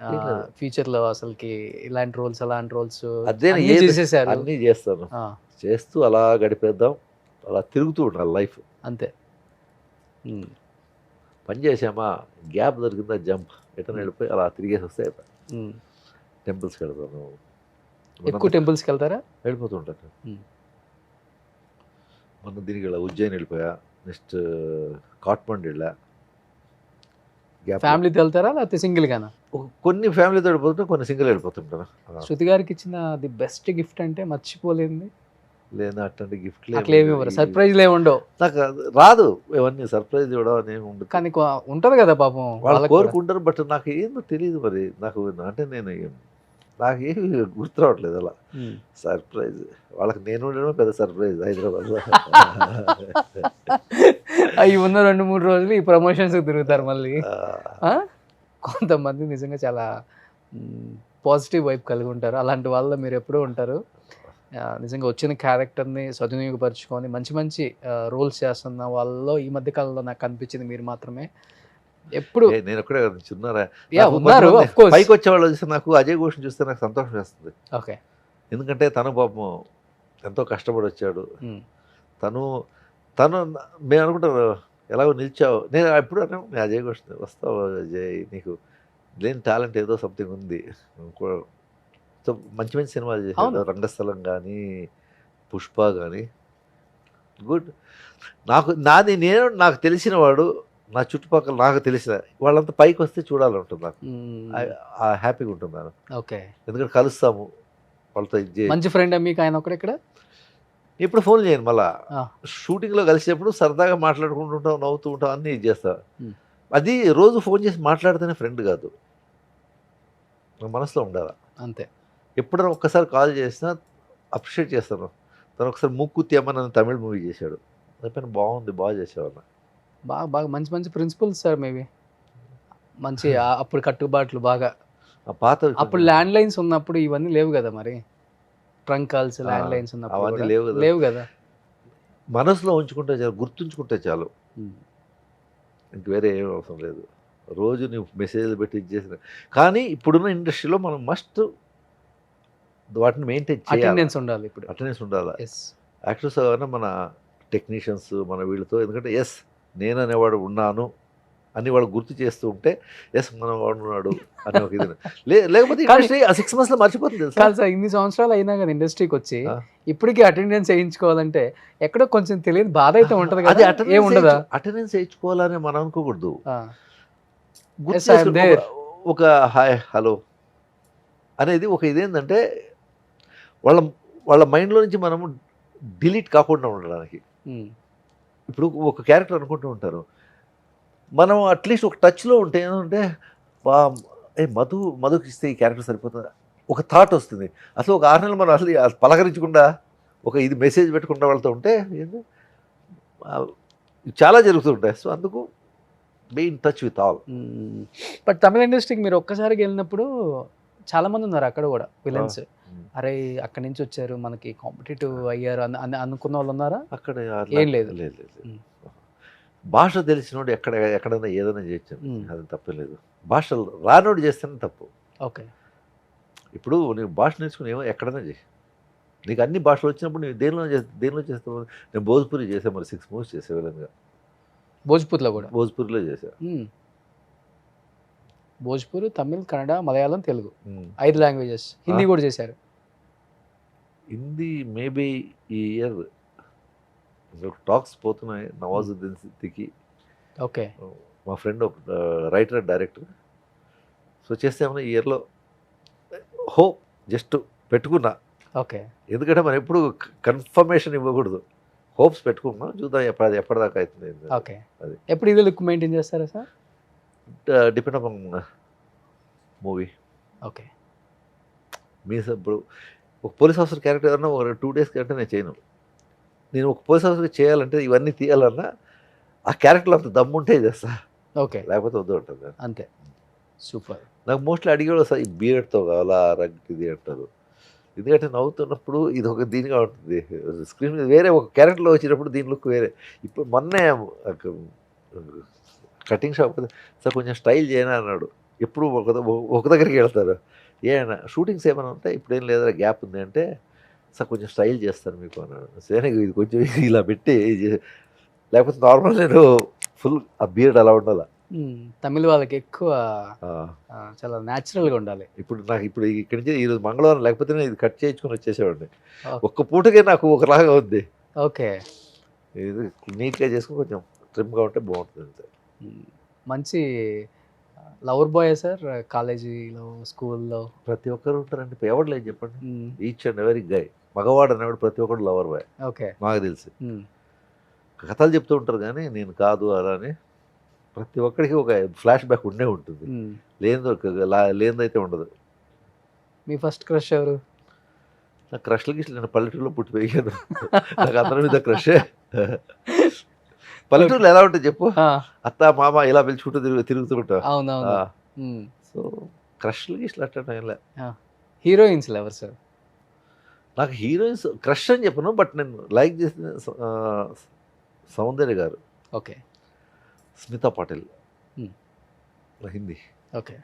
ఏం లేదు. ఫ్యూచర్లో అసలుకి ఇలాంటి రోల్స్ అలాంటి రోల్స్ అదే అన్నీ చేసేసారు. అన్నీ చేస్తాను, ఆ, చేస్తూ అలా గడిపేద్దాం, అలా తిరుగుతూ ఉండాలి లైఫ్. అంతే. పని చేసామా, గ్యాప్ దొరికిందా జంప్, ఎటన వెళ్ళిపోయి అలా తిరిగేసి వస్తే టెంపుల్స్కి వెళ్తాను, ఎక్కువ టెంపుల్స్కి వెళ్తారా? వెళ్ళిపోతూ ఉంటాను. మొన్న దీనికి వెళ్ళా, ఉజ్జయిని వెళ్ళిపోయా, నెక్స్ట్ కాట్మండ్ వెళ్ళా. గ్యాప్ ఫ్యామిలీతో వెళ్తారా లేకపోతే సింగిల్ గానా? కొన్ని ఫ్యామిలీతో వెళ్ళిపోతుంటే కొన్ని సింగిల్ వెళ్ళిపోతుంటాను. శృతి గారికి ఇచ్చిన ది బెస్ట్ గిఫ్ట్ అంటే మర్చిపోలేంది లేదా అట్లాంటి గిఫ్ట్లు అట్లా ఏమి ఇవ్వరు, సర్ప్రైజ్లు ఏమి ఉండవు. నాకు రాదు ఇవన్నీ, సర్ప్రైజ్ ఇవ్వడం అనేమి ఉండదు. కానీ ఉంటది కదా పాపం వాళ్ళు వాళ్ళకి కూడా. కోరుకుంటారు, బట్ నాకు ఏందో తెలియదు మరి. నాకు అంటే నేను నాకేమి గుర్తు రావట్లేదు అలా సర్ప్రైజ్. వాళ్ళకి నేను ఉండడం పెద్ద సర్ప్రైజ్ హైదరాబాద్లో. అవి ఉన్న 2-3 రోజులు ఈ ప్రమోషన్స్ తిరుగుతారు మళ్ళీ. కొంతమంది నిజంగా చాలా పాజిటివ్ వైపు కలిగి ఉంటారు. అలాంటి వాళ్ళలో మీరు ఎప్పుడూ ఉంటారు. నిజంగా వచ్చిన క్యారెక్టర్ని సద్వినియోగపరచుకొని మంచి మంచి రోల్స్ చేస్తున్న వాళ్ళలో ఈ మధ్య కాలంలో నాకు అనిపించింది మీరు మాత్రమే. ఎప్పుడు నేను ఎక్కడే చిన్నారా ఉన్నారు of course. పైకి వచ్చే వాళ్ళు చూస్తే నాకు అజయ్ ఘోష్ని చూస్తే నాకు సంతోషం వేస్తుంది. ఓకే. ఎందుకంటే తను పాపం ఎంతో కష్టపడి వచ్చాడు. తను తను మేము అనుకుంటారు ఎలాగో నిలిచావు. నేను ఎప్పుడు అన్నా నేను అజయ్ ఘోష్ వస్తావు అజయ్, నీకు లేని టాలెంట్ ఏదో సంథింగ్ ఉంది. సో మంచి మంచి సినిమాలు చేశాడు, రంగస్థలం కానీ పుష్ప కానీ గుడ్. నాకు తెలిసిన వాడు, నా చుట్టుపక్కల నాకు తెలిసిన వాళ్ళంతా పైకి వస్తే చూడాలంటుంది నాకు, హ్యాపీగా ఉంటుంది నాకు. ఓకే. ఎందుకంటే కలుస్తాము వాళ్ళతో, ఇది మంచి ఫ్రెండ్ మీకు ఆయన ఒకటి ఇక్కడ. ఇప్పుడు ఫోన్ చేయను, మళ్ళా షూటింగ్లో కలిసేప్పుడు సరదాగా మాట్లాడుకుంటూ ఉంటాం, నవ్వుతూ ఉంటాం, అన్నీ ఇది చేస్తా. అది రోజు ఫోన్ చేసి మాట్లాడితేనే ఫ్రెండ్ కాదు, నా మనసులో ఉండాలి అంతే. ఎప్పుడైనా ఒక్కసారి కాల్ చేసినా అప్రిషియేట్ చేస్తాను. తను ఒకసారి మూక్కుత్తి అమ్మ నన్ను తమిళ్ మూవీ చేశాడు, అయిపోయిన బాగుంది, బాగా చేసేవాళ్ళ. బాగా బాగా మంచి మంచి ప్రిన్సిపల్స్ సార్ మేబీ. మంచి అప్పుడు కట్టుబాట్లు బాగా. పాత అప్పుడు ల్యాండ్ లైన్స్ ఉన్నప్పుడు ఇవన్నీ లేవు కదా, మరి ట్రంక్ కాల్స్ ల్యాండ్ లైన్స్ ఉన్నప్పుడు అవన్నీ కూడా లేవు కదా. మనసులో ఉంచుకుంటే చాలు, గుర్తుంచుకుంటే చాలు, ఇంక వేరే ఏం అవసరం లేదు. రోజు నువ్వు మెసేజ్లు పెట్టి ఇది చేసిన. కానీ ఇప్పుడున్న ఇండస్ట్రీలో మనం మస్ట్ వాటిని మెయింటైన్ చేయాలి. అటెండెన్స్ ఉండాలి ఇప్పుడు. అటెండెన్స్ ఉండాలి. ఎస్. యాక్టర్స్ అయినా మన టెక్నీషియన్స్ మన వీళ్ళతో, ఎందుకంటే ఎస్ నేను అనేవాడు ఉన్నాను అని వాడు గుర్తు చేస్తూ ఉంటే ఎస్ మన వాడు ఉన్నాడు అని ఒక ఇది. లేకపోతే ఇండస్ట్రీ ఆ 6 monthsలో మర్చిపోతుంది తెలుసా. కాదు సార్, ఇన్ని సంవత్సరాలు అయినా కదా ఇండస్ట్రీకి వచ్చి ఇప్పటికీ అటెండెన్స్ వేయించుకోవాలంటే ఎక్కడో కొంచెం తెలియని బాధ అయితే ఉంటుంది అది కదా, ఏముండదా? అటెండెన్స్ వేయించుకోవాలని మనం అనుకోకూడదు. Yes, I am there. ఒక హాయ్ హలో అనేది ఒక ఇదేంటంటే వాళ్ళ మైండ్లో నుంచి మనము డిలీట్ కాకుండా ఉండడానికి. ఇప్పుడు ఒక క్యారెక్టర్ అనుకుంటూ ఉంటారు, మనం అట్లీస్ట్ ఒక టచ్లో ఉంటే ఏంటంటే మధుకి ఇస్తే ఈ క్యారెక్టర్ సరిపోతుంది ఒక థాట్ వస్తుంది. అసలు ఒక 6 నెలలు మనం అసలు పలకరించకుండా ఒక ఇది మెసేజ్ పెట్టకుండా వాళ్ళతో ఉంటే ఏంటి చాలా జరుగుతుంటాయి. సో అందుకు be in touch with all. But Tamil ఇండస్ట్రీకి మీరు ఒక్కసారికి వెళ్ళినప్పుడు చాలా మంది ఉన్నారు అక్కడ కూడా విలన్స్. అరే అక్కడి నుంచి వచ్చారు, మనకి కాంపిటేటివ్ అయ్యారు అని అనుకున్న వాళ్ళు ఉన్నారా? అక్కడ ఏం లేదు. లేదు. భాష తెలిసినోడు ఎక్కడైనా ఏదైనా చేయొచ్చు, అది తప్పలేదు. భాష రానోడు చేస్తేనే తప్పు. ఓకే. ఇప్పుడు నీకు భాష నేర్చుకుని ఏమో ఎక్కడైనా చేయి, నీకు అన్ని భాషలు వచ్చినప్పుడు నువ్వు దేనిలో చేస్తావు. నేను భోజ్పురి చేసాను, మరి 6 movies చేసే విధంగా. భోజ్పూర్లో కూడా? భోజ్పురిలో చేశా. భోజ్పూర్, తమిళ్, కన్నడ, మలయాళం, తెలుగు 5 లాంగ్వేజెస్. హిందీ కూడా చేశారు? హిందీ మేబీ ఈ ఇయర్ టాక్స్ పోతున్నాయి. నవాజుద్దీన్ సిద్దికి, ఓకే, మా ఫ్రెండ్ ఒక రైటర్ అండ్ డైరెక్టర్. సో చేస్తే ఏమన్నా ఈ ఇయర్లో హోప్ జస్ట్ పెట్టుకున్నా. ఓకే. ఎందుకంటే మనం ఎప్పుడు కన్ఫర్మేషన్ ఇవ్వకూడదు, హోప్స్ పెట్టుకున్నాం, చూద్దాం ఎప్పటిదాకా అవుతుంది. ఓకే. అది ఎప్పుడు ఇదే లుక్ మెయింటైన్ చేస్తారా sir? Depend upon movie. Okay. Means ఇప్పుడు ఒక పోలీస్ ఆఫీసర్ క్యారెక్టర్ ఏమన్నా ఒక 2 days కంటే నేను చేయను. నేను ఒక పోలీస్ ఆఫీసర్గా చేయాలంటే ఇవన్నీ తీయాలన్నా ఆ క్యారెక్టర్లో అంత దమ్ముంటే చేస్తా, ఓకే, లేకపోతే వద్దు ఉంటుంది అంతే. సూపర్. నాకు మోస్ట్లీ అడిగేవాడు సార్ ఈ బియర్డ్తో కావాలా రంగ్ ఇది అంటారు. ఎందుకంటే నవ్వుతున్నప్పుడు ఇది ఒక దీనిగా ఉంటుంది, స్క్రీన్ మీద వేరే ఒక క్యారెక్టర్లో వచ్చినప్పుడు దీని లుక్ వేరే. ఇప్పుడు మొన్నే కటింగ్ షాప్ సార్ కొంచెం స్టైల్ చేయనా అన్నాడు. ఎప్పుడు ఒక దగ్గరికి వెళ్తారు. ఏమైనా షూటింగ్స్ ఏమైనా ఉంటే ఇప్పుడేం లేదా గ్యాప్ ఉంది అంటే, సార్ కొంచెం స్టైల్ చేస్తాను మీకు అన్నాడు. సరే ఇది కొంచెం ఇలా పెట్టి లేకపోతే నార్మల్ నేను ఫుల్ ఆ బియర్డ్ అలా ఉండాలి. తమిళ వాళ్ళకి ఎక్కువ చాలా న్యాచురల్గా ఉండాలి. ఇప్పుడు నాకు ఇప్పుడు ఇక్కడి నుంచి ఈరోజు మంగళవారం లేకపోతే నేను ఇది కట్ చేయించుకొని వచ్చేసేవాడిని. Oh. ఒక్క పూటకే నాకు ఒకలాగా ఉంది. ఓకే. ఇది నీట్గా చేసుకుని కొంచెం ట్రిమ్గా ఉంటే బాగుంటుంది అంతే. మంచి లవర్ బాయ్ సార్ కాలేజీలో స్కూల్లో? ప్రతి ఒక్కరు ఉంటారండి, ఎవరు లేదు చెప్పండి. ఈచ్ అండ్ ఎవరీ గై, మగవాడు అనేవాడు ప్రతి ఒక్కడు లవర్ బాయ్. ఓకే. నాకు తెలిసి కథలు చెప్తూ ఉంటారు కానీ నేను కాదు అలా అని. ప్రతి ఒక్కడికి ఒక ఫ్లాష్ బ్యాక్ ఉండే ఉంటుంది, లేనిదైతే ఉండదు. మీ ఫస్ట్ క్రష్ ఎవరు? నాకు క్రష్లకి నేను పల్లెటూరులో పుట్టి పెరిగాను. నాకు అందరి మీద క్రషే. పల్లెటూరులో ఎలా ఉంటుంది చెప్పు, అత్త మామ ఇలా పిలుచుకుంటూ తిరుగుతూ ఉంటావు. అవునవును. సో క్రష్లు గిష్లు అట్లా ఏం లే. హీరోయిన్స్ ఎవరు సార్? నాకు హీరోయిన్స్ క్రష్ అని చెప్పను, బట్ నేను లైక్ చేసిన సౌందర్య గారు, ఓకే, స్మితా పాటిల్, హిందీ. ఓకే.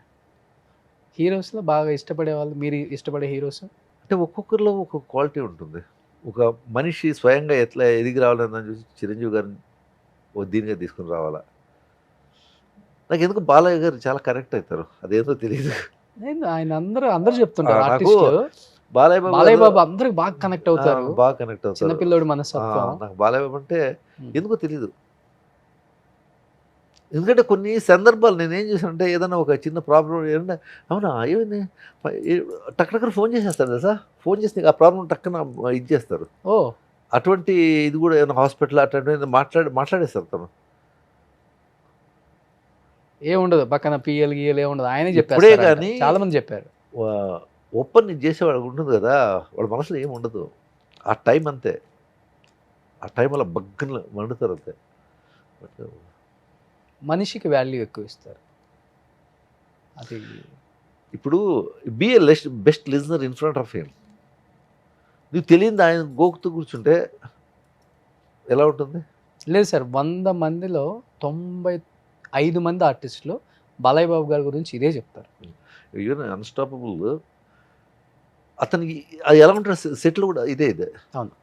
హీరోస్లో బాగా ఇష్టపడే వాళ్ళు, మీరు ఇష్టపడే హీరోస్? అంటే ఒక్కొక్కరిలో ఒక్కొక్క క్వాలిటీ ఉంటుంది. ఒక మనిషి స్వయంగా ఎట్లా ఎదిగి రావాలని చూసి చిరంజీవి గారిని దీనిగా తీసుకుని రావాలా. నాకు ఎందుకు బాలయ్య గారు చాలా కనెక్ట్ అవుతారు, అదేందో తెలియదు. ఆయన అందరూ చెప్తుంటారు ఆర్టిస్టులు. బాలయ్య బాబు అందరికి బాగా కనెక్ట్ అవుతారు, బాగా కనెక్ట్ అవుతారు. చిన్నపిల్లోడు మనస్తత్వం. నాకు బాలయ్య బాబు అంటే ఎందుకో తెలీదు. ఎందుకంటే కొన్ని సందర్భాలు నేనేం చేశానంటే ఏదైనా ఒక చిన్న ప్రాబ్లం ఏమన్నా, అవునా ఏమైంది టక్కన ఫోన్ చేసేస్తారు కదా సార్, ఫోన్ చేసి ఆ ప్రాబ్లం టక్కన ఇది చేస్తారు. ఓ, అటువంటి ఇది కూడా ఏమైనా హాస్పిటల్ అట్లాంటివి మాట్లాడేస్తారు తను. ఏముండదు పక్కన పిఎల్ గిఎల్ ఏముండదు, ఆయనే ఇప్పుడే చెప్పారు. కానీ చాలా మంది చెప్పారు. ఓపెన్ ఇది చేసేవాడు ఉంటుంది కదా, వాళ్ళ మనసులో ఏమి ఉండదు. ఆ టైం అంతే, ఆ టైం అలా బగ్గన మండుతారు అంతే. మనిషికి వాల్యూ ఎక్కువ ఇస్తారు. అది ఇప్పుడు be a best listener in front of him. నీకు తెలియదు ఆయన గోకుతూ కూర్చుంటే ఎలా ఉంటుంది? లేదు సార్, 100 మందిలో 95 మంది ఆర్టిస్టులు బాలయ్య బాబు గారి గురించి ఇదే చెప్తారు. ఈవెన్ అన్స్టాపబుల్ అతనికి అది ఎలా ఉంటుంది, సెటిల్ కూడా ఇదే. అవును.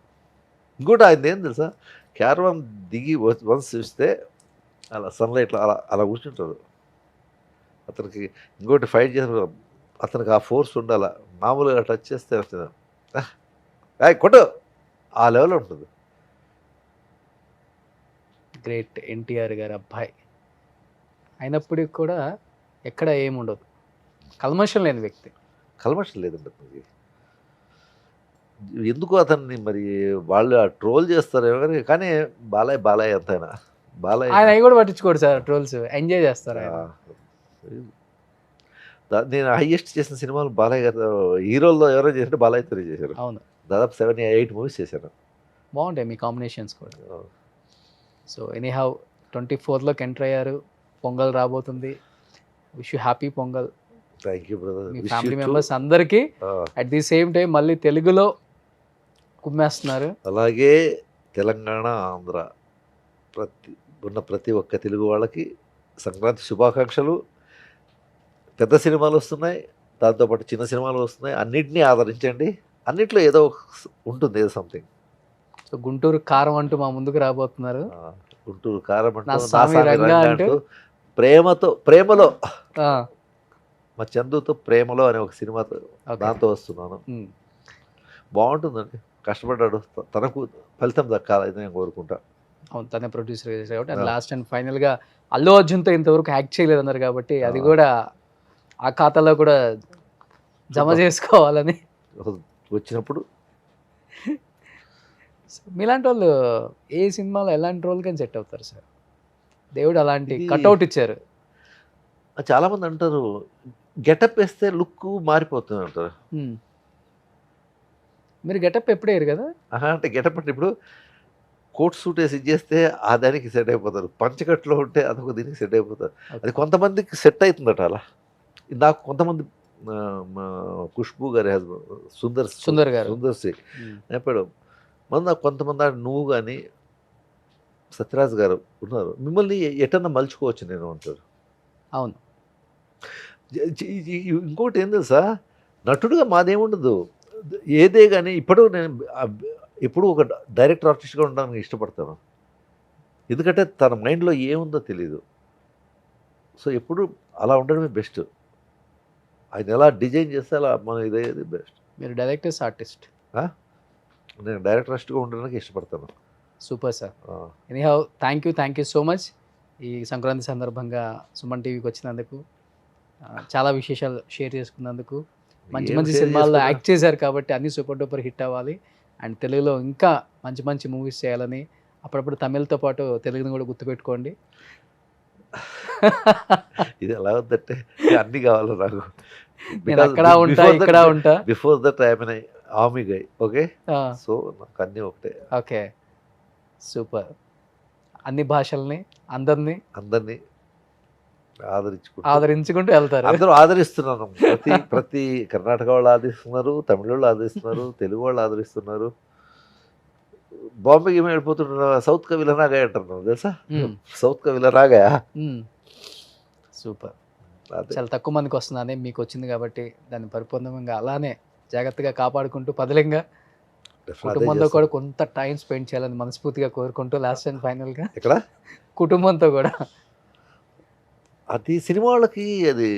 ఇంకోటి ఆయన ఏం తెలుసా, క్యారవాన్ దిగి వన్స్ చూస్తే అలా సన్లైట్లో అలా కూర్చుంటారు. అతనికి ఇంకోటి ఫైట్ చేసిన అతనికి ఆ ఫోర్స్ ఉండాల, మామూలుగా టచ్ చేస్తే కొట్టు ఆ లెవెల్లో ఉంటుంది. గ్రేట్ ఎన్టీఆర్ గారు అబ్బాయి అయినప్పటికీ కూడా ఎక్కడ ఏముండదు, కల్మషం లేని వ్యక్తి. కల్మషం లేదండి అతనికి. ఎందుకు అతన్ని మరి వాళ్ళు ట్రోల్ చేస్తారేమో కానీ బాలయ్య అంతైనా బాలయ్య ఆయన అవి కూడా పట్టించుకోడు సార్, ట్రోల్స్ ఎంజాయ్ చేస్తారు ఆయన. నేను హైయెస్ట్ చేసిన సినిమాలు బాలయ్య గారు, హీరోల్లో ఎవరో చేసినట్టు బాలయ్యతో చేశారు. అవును, దాదాపు 7-8 మూవీస్ చేశాను. బాగుంటాయి మీ కాంబినేషన్స్ కూడా. సో ఎనీహౌ 24లోకి ఎంటర్ అయ్యారు, పొంగల్ రాబోతుంది. Wish you happy pongal. Thank you brother. Me family members అందరికీ అట్ ది సేమ్ టైం మళ్ళీ తెలుగులో కుమ్మేస్తున్నారు. అలాగే తెలంగాణ, ఆంధ్ర ప్రతి ఒక్క తెలుగు వాళ్ళకి సంక్రాంతి శుభాకాంక్షలు. పెద్ద సినిమాలు వస్తున్నాయి, దాంతోపాటు చిన్న సినిమాలు వస్తున్నాయి. అన్నింటినీ ఆదరించండి. అన్నిట్లో ఏదో ఉంటుంది, ఏదో సంథింగ్. సో గుంటూరు కారం అంటూ మా ముందుకు రాబోతున్నారు. గుంటూరు కారం అంటూ, నా స్వామి రంగా అంటూ, ప్రేమలో మా చందుతో ప్రేమలో అనే ఒక సినిమాతో దాంతో వస్తున్నాను. బాగుంటుందండి, కష్టపడ్డాడు, తనకు ఫలితం దక్కాలని నేను కోరుకుంటా. అవును, తనే ప్రొడ్యూసర్ చేశారు కాబట్టి. అండ్ లాస్ట్ అండ్ ఫైనల్గా అల్లు అర్జున్తో ఇంతవరకు యాక్ట్ చేయలేదన్నారు కాబట్టి అది కూడా ఆ ఖాతాలో కూడా జమ చేసుకోవాలని వచ్చినప్పుడు. మీలాంటి వాళ్ళు ఏ సినిమాలో ఎలాంటి రోల్ కానీ సెట్ అవుతారు సార్. దేవుడు అలాంటి కట్అవుట్ ఇచ్చారు. చాలామంది అంటారు గెటప్ వేస్తే లుక్ మారిపోతుంది అంటారు. మీరు గెటప్ ఎప్పుడు వేయరు కదా. అంటే గెటప్ అంటే ఇప్పుడు కోట్ సూట్ వేసి ఇచ్చేస్తే ఆ దానికి సెట్ అయిపోతారు, పంచకట్లో ఉంటే అదొక దీనికి సెట్ అయిపోతారు. అది కొంతమందికి సెట్ అవుతుందట. అలా నాకు కొంతమంది, ఖుష్బూ గారి హస్బెండ్ సుందర్ సి చెప్పాడు, నాకు కొంతమంది నువ్వు కానీ సత్యరాజ్ గారు ఉన్నారు, మిమ్మల్ని ఎటన్నా మలుచుకోవచ్చు నేను అంటారు. అవును, ఇంకోటి ఏం తెలుసా, నటుడుగా మాదేముండదు, ఏదే కానీ ఇప్పుడు నేను ఎప్పుడు ఒక డైరెక్టర్ ఆర్టిస్ట్గా ఉండడానికి ఇష్టపడతాను. ఎందుకంటే తన మైండ్లో ఏముందో తెలియదు. సో ఎప్పుడు అలా ఉండడమే బెస్ట్. ఆయన ఎలా డిజైన్ చేస్తే అలా మనం ఇదయ్యేది బెస్ట్. మీరు డైరెక్టర్స్ ఆర్టిస్ట్. నేను డైరెక్టర్ ఆర్టిస్ట్గా ఉండడానికి ఇష్టపడతాను. Super sir. Anyhow thank you so much. ఈ సంక్రాంతి సందర్భంగా సుమన్ టీవీకి వచ్చినందుకు, చాలా విశేషాలు షేర్ చేసుకున్నందుకు, మంచి ఏం మంచి share సినిమాల్లో చేసుకున్నా? యాక్ట్ చేశారు కాబట్టి అన్ని సూపర్ డూపర్ హిట్ అవ్వాలి. అండ్ తెలుగులో ఇంకా మంచి మంచి మూవీస్ చేయాలని, అప్పుడప్పుడు తమిళ్తో పాటు తెలుగుని కూడా గుర్తుపెట్టుకోండి. ఇది ఎలా ఉందంటే అన్నీ కావాలి నాకు. నేను అక్కడ ఉంటా, ఇక్కడ ఉంటా. Before that I'm army guy. Okay, ఆ, సో నాకు అన్నీ ఒకటే. Okay, super. అన్ని భాషల్ని, అందరినీ అందరినీ ఆదరించుకుంటూ వెళ్తారు. అందరూ ఆదరిస్తున్నాను. ప్రతి కర్ణాటక వాళ్ళు ఆదరిస్తున్నారు, తమిళ వాళ్ళు ఆదరిస్తున్నారు, తెలుగు వాళ్ళు ఆదరిస్తున్నారు. బాంబేకి ఏమి వెళ్ళిపోతున్నా సౌత్ కా విలనాగా అంటున్నాను తెలుసా. మ్మ్. సౌత్ కా విలనాగా. సూపర్. అదే చాలా తక్కువ మందికి వస్తుందని, మీకు వచ్చింది కాబట్టి దాన్ని పరిపూర్ణంగా అలానే జాగ్రత్తగా కాపాడుకుంటూ పదిలంగా అదే కుటుంబంతో చేస్తాను. కూడా కొంత టైం స్పెండ్ చేయాలని మనస్ఫూర్తిగా కోరుకుంటూ లాస్ట్ అండ్ ఫైనల్గా ఇక్కడ కుటుంబంతో కూడా అది సినిమా వాళ్ళకి అది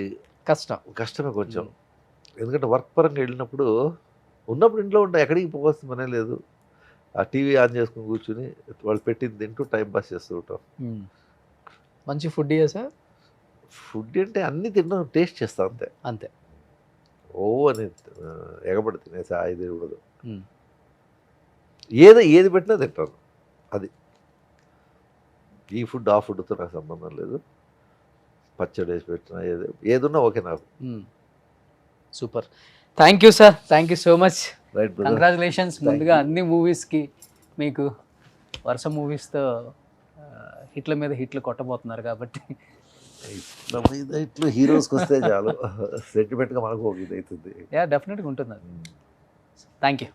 కష్టం. కష్టమే కొంచెం. ఎందుకంటే వర్క్ పరంగా వెళ్ళినప్పుడు ఉన్నప్పుడు ఇంట్లో ఉంటా, ఎక్కడికి పోవాల్సిన పనే లేదు. ఆ టీవీ ఆన్ చేసుకుని కూర్చుని వాళ్ళు పెట్టింది తింటూ టైం పాస్ చేస్తూ ఉంటాం. మంచి ఫుడ్ ఇయ్యా సార్. ఫుడ్ అంటే అన్నీ తిన్నాం, టేస్ట్ చేస్తాం అంతే. అంతే. ఓ అని ఎగబడి తినేసి ఇది ఉండదు. మ్మ్. ఏది పెట్టినా తింటాను. అది ఈ ఫుడ్ ఆ ఫుడ్తో నాకు సంబంధం లేదు. పచ్చడి వేసి పెట్టినా ఏదున్నా ఓకే నాకు. Super. Thank you sir, thank you so much. Right brother. Congratulations Thank ముందుగా you. అన్ని మూవీస్కి. మీకు వరుస మూవీస్తో హిట్ల మీద హిట్లు కొట్టబోతున్నారు కాబట్టి ఇట్లా హీరోస్కి వస్తే చాలు, సెంటిమెంట్గా మనకు ఒక ఇది అవుతుంది. యా, డెఫినెట్గా ఉంటుంది. Thank you.